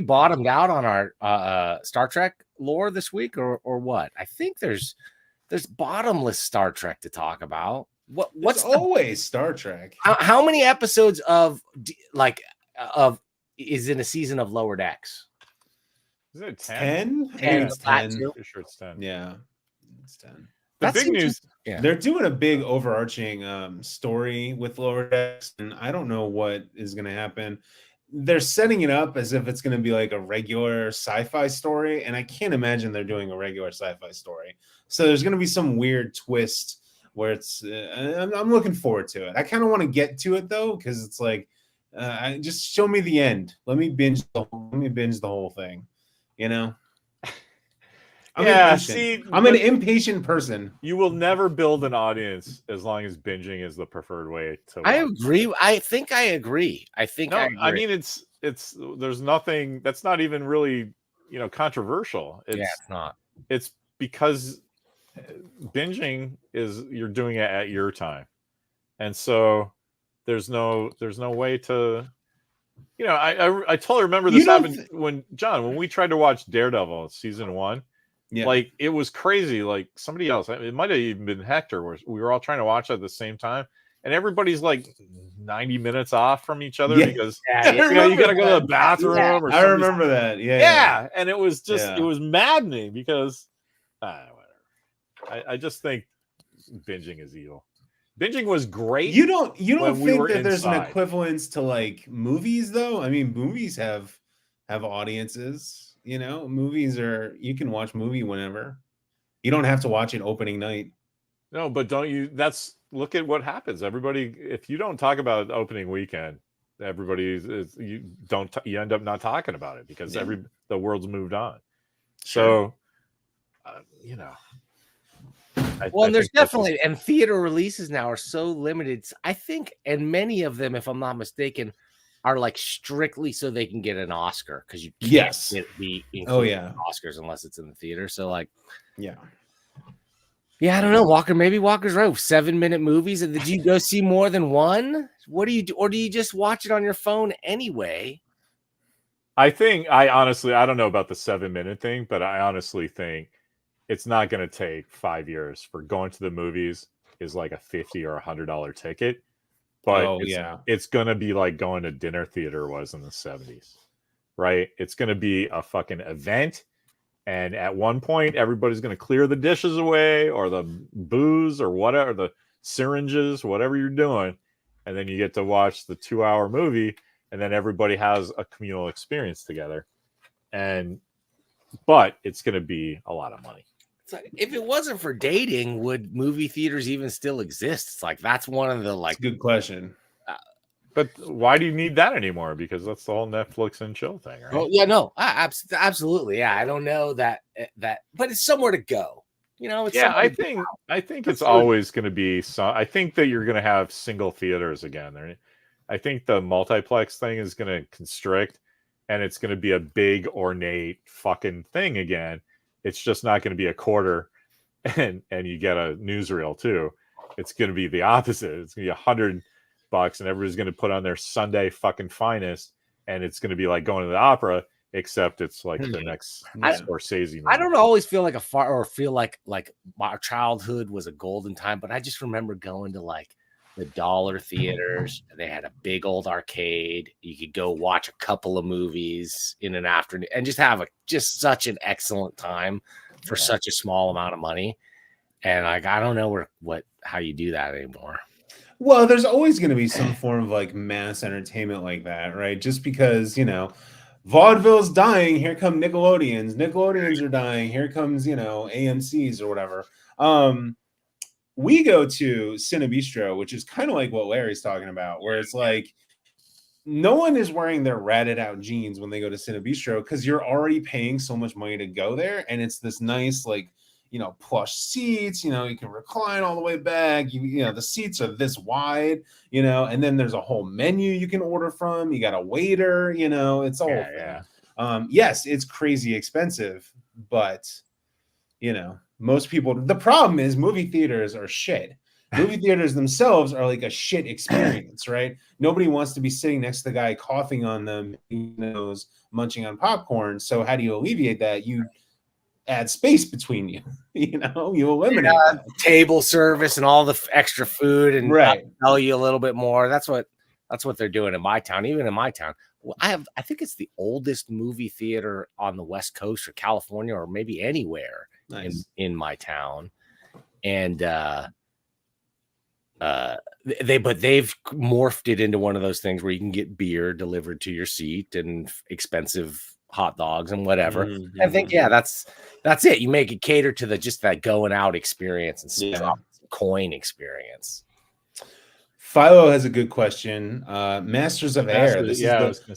bottomed out on our Star Trek lore this week, or what? I think there's bottomless Star Trek to talk about. What's always Star Trek? How many episodes of is in a season of Lower Decks? Is it 10? 10? It's 10. Pretty sure it's 10. Yeah, it's 10. The big news. Yeah. They're doing a big overarching story with Lower Decks, and I don't know what is going to happen. They're setting it up as if it's going to be like a regular sci-fi story, and I can't imagine they're doing a regular sci-fi story. So there's going to be some weird twist where it's. I'm looking forward to it. I kind of want to get to it though, because it's like, just show me the end. Let me binge the whole thing. You know. I'm an impatient person. You will never build an audience as long as binging is the preferred way to watch. I agree. I think I agree. I mean, it's there's nothing that's not even really, controversial. It's not. It's because binging is you're doing it at your time. And so there's no way to I totally remember this happened when we tried to watch Daredevil season 1. Yeah. Like it was crazy. Like somebody else, it might have even been Hector, where we were all trying to watch at the same time, and everybody's like 90 minutes off from each other because you got to go to the bathroom. Yeah. Or I remember that. Yeah, and it was just it was maddening because whatever. I just think binging is evil. Binging was great. You don't think that there's an equivalence to like movies though? I mean, movies have audiences. Movies you can watch movie whenever. You don't have to watch it opening night. No, but look at what happens. Everybody, if you don't talk about opening weekend, you end up not talking about it because the world's moved on. Sure. So, and there's definitely, and theater releases now are so limited. I think, and many of them, if I'm not mistaken, are like strictly so they can get an Oscar because you can't be included in Oscars unless it's in the theater. So I don't know. Walker's right. 7-minute movies. And did you go see more than one? What do you do? Or do you just watch it on your phone anyway? I don't know about the 7-minute thing, but I honestly think it's not going to take 5 years for going to the movies is like a $50 or $100 ticket. But it's going to be like going to dinner theater was in the 70s, right? It's going to be a fucking event. And at one point, everybody's going to clear the dishes away or the booze or whatever, the syringes, whatever you're doing. And then you get to watch the 2-hour movie. And then everybody has a communal experience together. But it's going to be a lot of money. It's like, if it wasn't for dating, would movie theaters even still exist? It's like that's one of the That's a good question. But why do you need that anymore? Because that's the whole Netflix and chill thing, right? Oh yeah, no, absolutely. Yeah, I don't know that, but it's somewhere to go. I think it's always going to be. I think that you're going to have single theaters again. I think the multiplex thing is going to constrict, and it's going to be a big ornate fucking thing again. It's just not going to be a quarter and you get a newsreel too. It's going to be the opposite. It's going to be $100 and everybody's going to put on their Sunday fucking finest. And it's going to be like going to the opera, except it's like the next Scorsese movie. I don't always feel like feel like our childhood was a golden time, but I just remember going to like the dollar theaters. They had a big old arcade. You could go watch a couple of movies in an afternoon and just have just such an excellent time for such a small amount of money. And I don't know how you do that anymore. Well, there's always going to be some form of like mass entertainment like that, right? Just because, vaudeville's dying. Here come Nickelodeons. Nickelodeons are dying. Here comes, AMC's or whatever. We go to Cinebistro, which is kind of like what Larry's talking about, where it's like no one is wearing their ratted out jeans when they go to Cinebistro because you're already paying so much money to go there. And it's this nice, like, plush seats, you can recline all the way back. The seats are this wide, and then there's a whole menu you can order from. You got a waiter, it's all. Yes, it's crazy expensive, but most people. The problem is movie theaters are shit. Movie theaters themselves are like a shit experience, right? Nobody wants to be sitting next to the guy coughing on them, munching on popcorn. So how do you alleviate that? You add space between you. You eliminate table service and all the extra food and right. Tell you a little bit more. That's what they're doing in my town. Even in my town, I think it's the oldest movie theater on the West Coast or California or maybe anywhere in my town, and they've morphed it into one of those things where you can get beer delivered to your seat and expensive hot dogs and whatever. Mm-hmm. I think that's it. You make it cater to that going out experience and coin experience. Philo has a good question. Masters of Air. This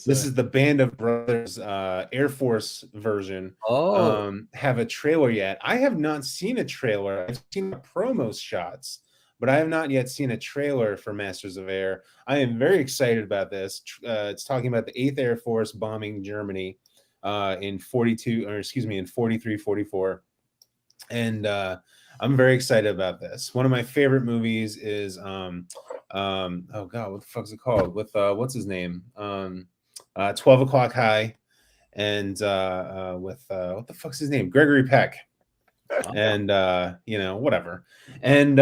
is the Band of Brothers Air Force version. Have a trailer yet? I have not seen a trailer. I've seen promo shots, but I have not yet seen a trailer for Masters of Air. I am very excited about this. It's talking about the 8th Air Force bombing Germany in 43, 44. And I'm very excited about this. One of my favorite movies is oh God, what the fuck's it called? With what's his name? 12 O'Clock High, and with what the fuck's his name? Gregory Peck. And whatever. And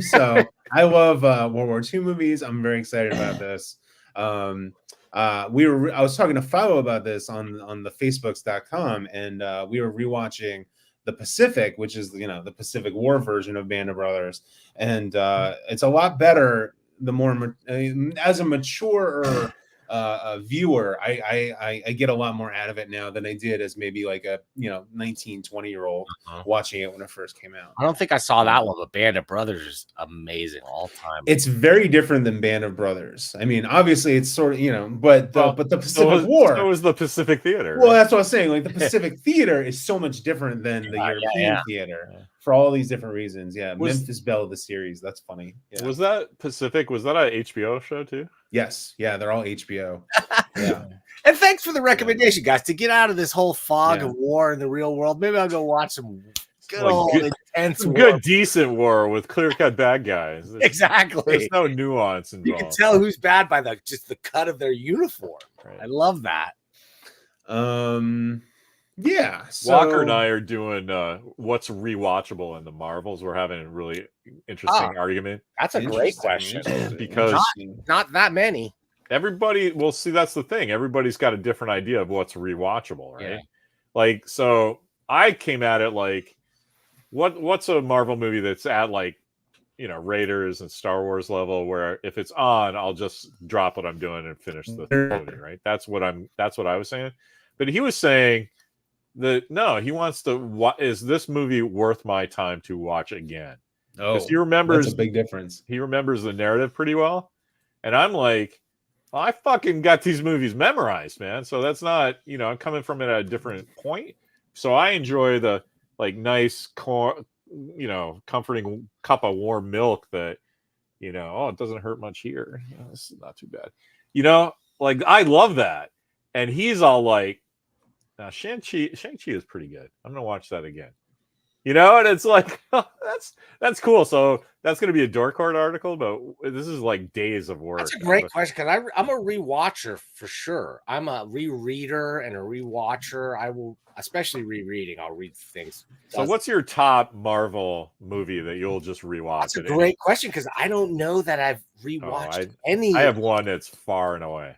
so I love World War II movies. I'm very excited about this. I was talking to Philo about this on the Facebooks.com, and we were rewatching The Pacific, which is the Pacific War version of Band of Brothers, and it's a lot better. The more as a mature viewer, I get a lot more out of it now than I did as maybe like a 19, 20-year-old watching it when it first came out. I don't think I saw that one, but Band of Brothers is amazing all time. It's very different than Band of Brothers. I mean, obviously it's sort of but the Pacific War. So was the Pacific Theater. Well, that's what I was saying. Like the Pacific Theater is so much different than the European theater for all these different reasons. Yeah, Memphis Belle, the series. That's funny. Yeah. Was that Pacific? Was that a HBO show too? Yes. Yeah, they're all HBO. Yeah. And thanks for the recommendation, guys. To get out of this whole fog of war in the real world, maybe I'll go watch some good decent war with clear-cut bad guys. Exactly. There's no nuance involved. You can tell who's bad by just the cut of their uniform. Right. I love that. Yeah. Walker and I are doing what's rewatchable in the Marvels. We're having a really interesting argument. That's a great question because not that many. Everybody, well, see, that's the thing. Everybody's got a different idea of what's rewatchable, right? Yeah. Like, so I came at it like, what's a Marvel movie that's at like, Raiders and Star Wars level, where if it's on, I'll just drop what I'm doing and finish the movie, right? That's what I was saying. But he was saying that no, he wants to. Is this movie worth my time to watch again? Oh, because he remembers that's a big difference. He remembers the narrative pretty well, and I'm like, I fucking got these movies memorized, man. So that's not, I'm coming from it at a different point. So I enjoy the nice, comforting cup of warm milk that, it doesn't hurt much here. This is not too bad. I love that. And he's all like, now Shang-Chi is pretty good. I'm going to watch that again. And it's like, that's cool. So that's going to be a Dorkcord article, but this is like days of work. That's a great question, because I'm a rewatcher for sure. I'm a rereader and a rewatcher. I will, especially rereading, I'll read things. So what's your top Marvel movie that you'll just rewatch? That's a great question, because I don't know that I've rewatched any. I have one that's far and away.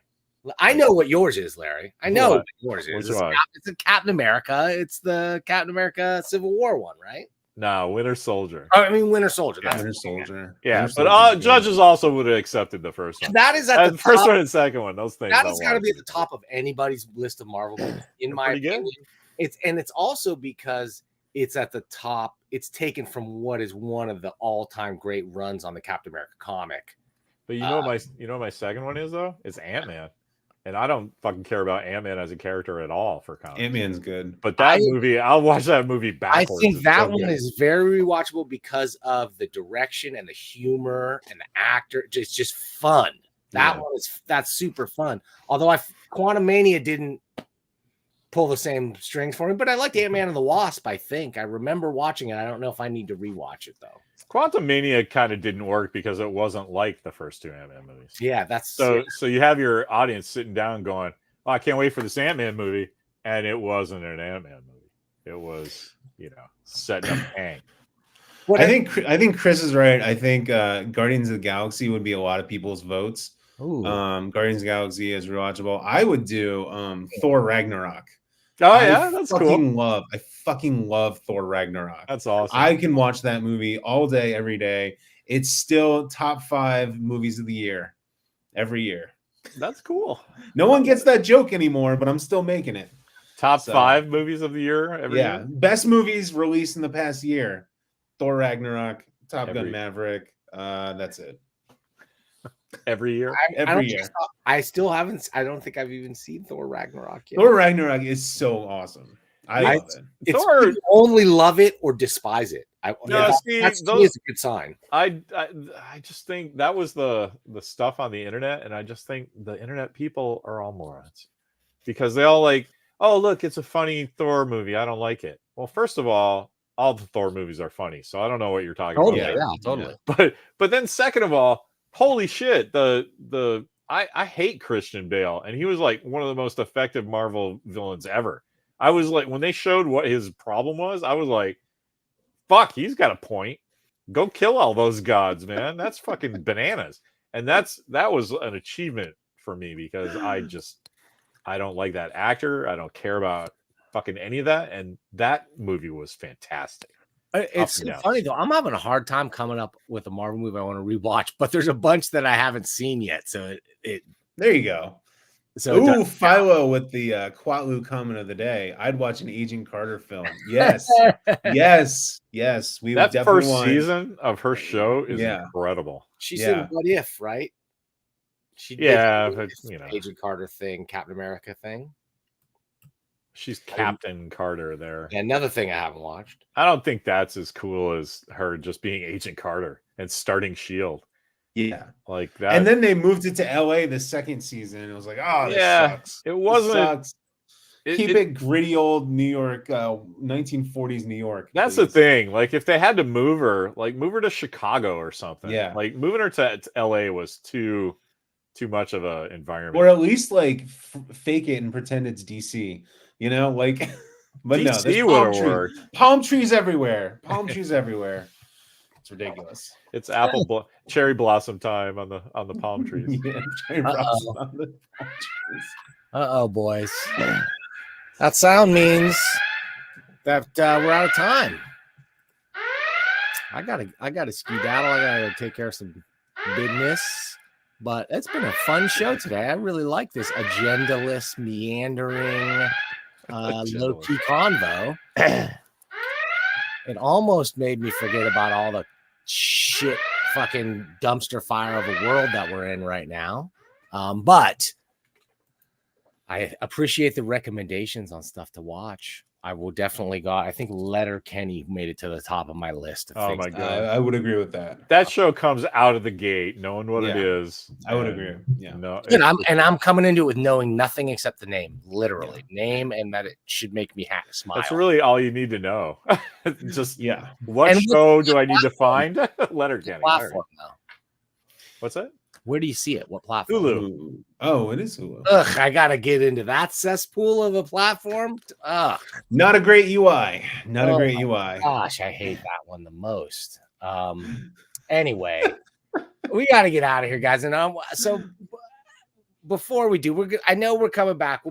I know what yours is, Larry. I know what yours is. It's a Captain America. It's the Captain America Civil War one, right? No, Winter Soldier. Oh, I mean Winter Soldier. Yeah, Winter Soldier. Yeah, Winter but judges also would have accepted the first one. That is at the first top. One and second one. Those things. That has got to be at the top of anybody's list of Marvel movies, in my opinion. It's also because it's at the top. It's taken from what is one of the all-time great runs on the Captain America comic. But you know what my second one is though? It's Ant-Man. And I don't fucking care about Ant-Man as a character at all for comics. Ant-Man's good. But that movie, I'll watch that movie backwards. I think that one is very rewatchable because of the direction and the humor and the actor. It's just fun. That's super fun. Although Quantumania didn't pull the same strings for me. But I liked Ant-Man and the Wasp. I think I remember watching it. I don't know if I need to rewatch it though. Quantum Mania kind of didn't work because it wasn't like the first two Ant-Man movies. Yeah, that's so you have your audience sitting down going, "Oh, I can't wait for this Ant-Man movie," and it wasn't an Ant-Man movie. It was, setting up Kang. I think Chris is right. I think Guardians of the Galaxy would be a lot of people's votes. Guardians of the Galaxy is rewatchable. I would do Thor Ragnarok. Oh yeah, that's cool. I fucking love Thor Ragnarok. That's awesome. I can watch that movie all day, every day. It's still top 5 movies of the year, every year. That's cool. No one gets that joke anymore, but I'm still making it. Top 5 movies of the year every year? Best movies released in the past year. Thor Ragnarok, Top Gun Maverick. That's it. Every year? Every year. I still haven't. I don't think I've even seen Thor Ragnarok yet. Thor Ragnarok is so awesome. I love it. It's Thor, only love it or despise it. That's a good sign. I just think that was the stuff on the internet, and I just think the internet people are all morons because they all like, oh look, it's a funny Thor movie. I don't like it. Well, first of all the Thor movies are funny, so I don't know what you're talking about. Yeah, totally. But then second of all, holy shit, I hate Christian Bale, and he was like one of the most effective Marvel villains ever. I was like, when they showed what his problem was, I was like, fuck, he's got a point. Go kill all those gods, man. That's fucking bananas. And that was an achievement for me because I don't like that actor. I don't care about fucking any of that. And that movie was fantastic. It's so funny though. I'm having a hard time coming up with a Marvel movie I want to rewatch, but there's a bunch that I haven't seen yet. So there you go. So Philo with the Quatlu comment of the day. I'd watch an Agent Carter film. Yes, yes. We that first season of her show is incredible. She's in What If, right? She but, Agent Carter thing, Captain America thing. She's Captain Carter there. Yeah, another thing I haven't watched. I don't think that's as cool as her just being Agent Carter and starting S.H.I.E.L.D. Yeah, like that. And then they moved it to LA the second season. And it was like, oh, this sucks. It wasn't. Sucks. Keep it gritty old New York, 1940s New York. That's the thing. Like, if they had to move her, like move her to Chicago or something. Yeah, like moving her to LA was too much of an environment. Or at least like fake it and pretend it's DC. Like, but DC no, would have worked. Palm trees everywhere. Palm trees everywhere. It's ridiculous. It's cherry blossom time on the palm trees. Yeah, cherry blossom on the palm trees. Boys. That sound means that we're out of time. I gotta skedaddle. I gotta take care of some business. But it's been a fun show today. I really like this agenda-less, meandering, low-key convo. It almost made me forget about all the shit fucking dumpster fire of a world that we're in right now. But I appreciate the recommendations on stuff to watch. I will definitely go. I think Letterkenny made it to the top of my list. Oh my god, I would agree with that. That show comes out of the gate knowing what it is. I would agree. Yeah, no, and I'm coming into it with knowing nothing except the name, literally name, and that it should make me smile. That's really all you need to know. Just what show do I need to find? Letterkenny. Platform though. What's that? Where do you see it? What platform? Hulu. Oh, it is Hulu. Ugh, I gotta get into that cesspool of a platform. Ugh. Not a great UI. Not a great UI. Gosh, I hate that one the most. Anyway, we gotta get out of here, guys. And so before we do, I know we're coming back.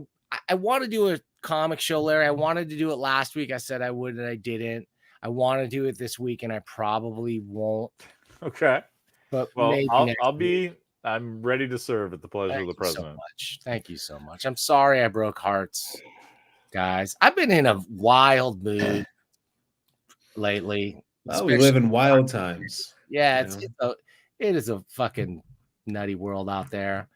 I want to do a comic show, Larry. I wanted to do it last week. I said I would, and I didn't. I want to do it this week, and I probably won't. Okay. But I'm ready to serve at the pleasure of the president. Thank you so much. I'm sorry I broke hearts, guys. I've been in a wild mood lately. Well, we live in wild times. Yeah, it is a fucking nutty world out there.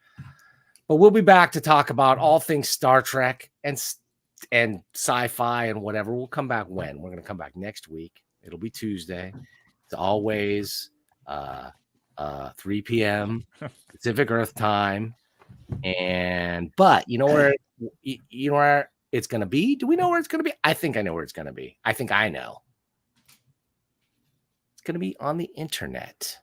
But we'll be back to talk about all things Star Trek and sci-fi and whatever. We'll come back when? We're going to come back next week. It'll be Tuesday. It's always 3 p.m. Pacific Earth time. But you know where it's going to be? Do we know where it's going to be? I think I know where it's going to be. I think I know. It's going to be on the internet.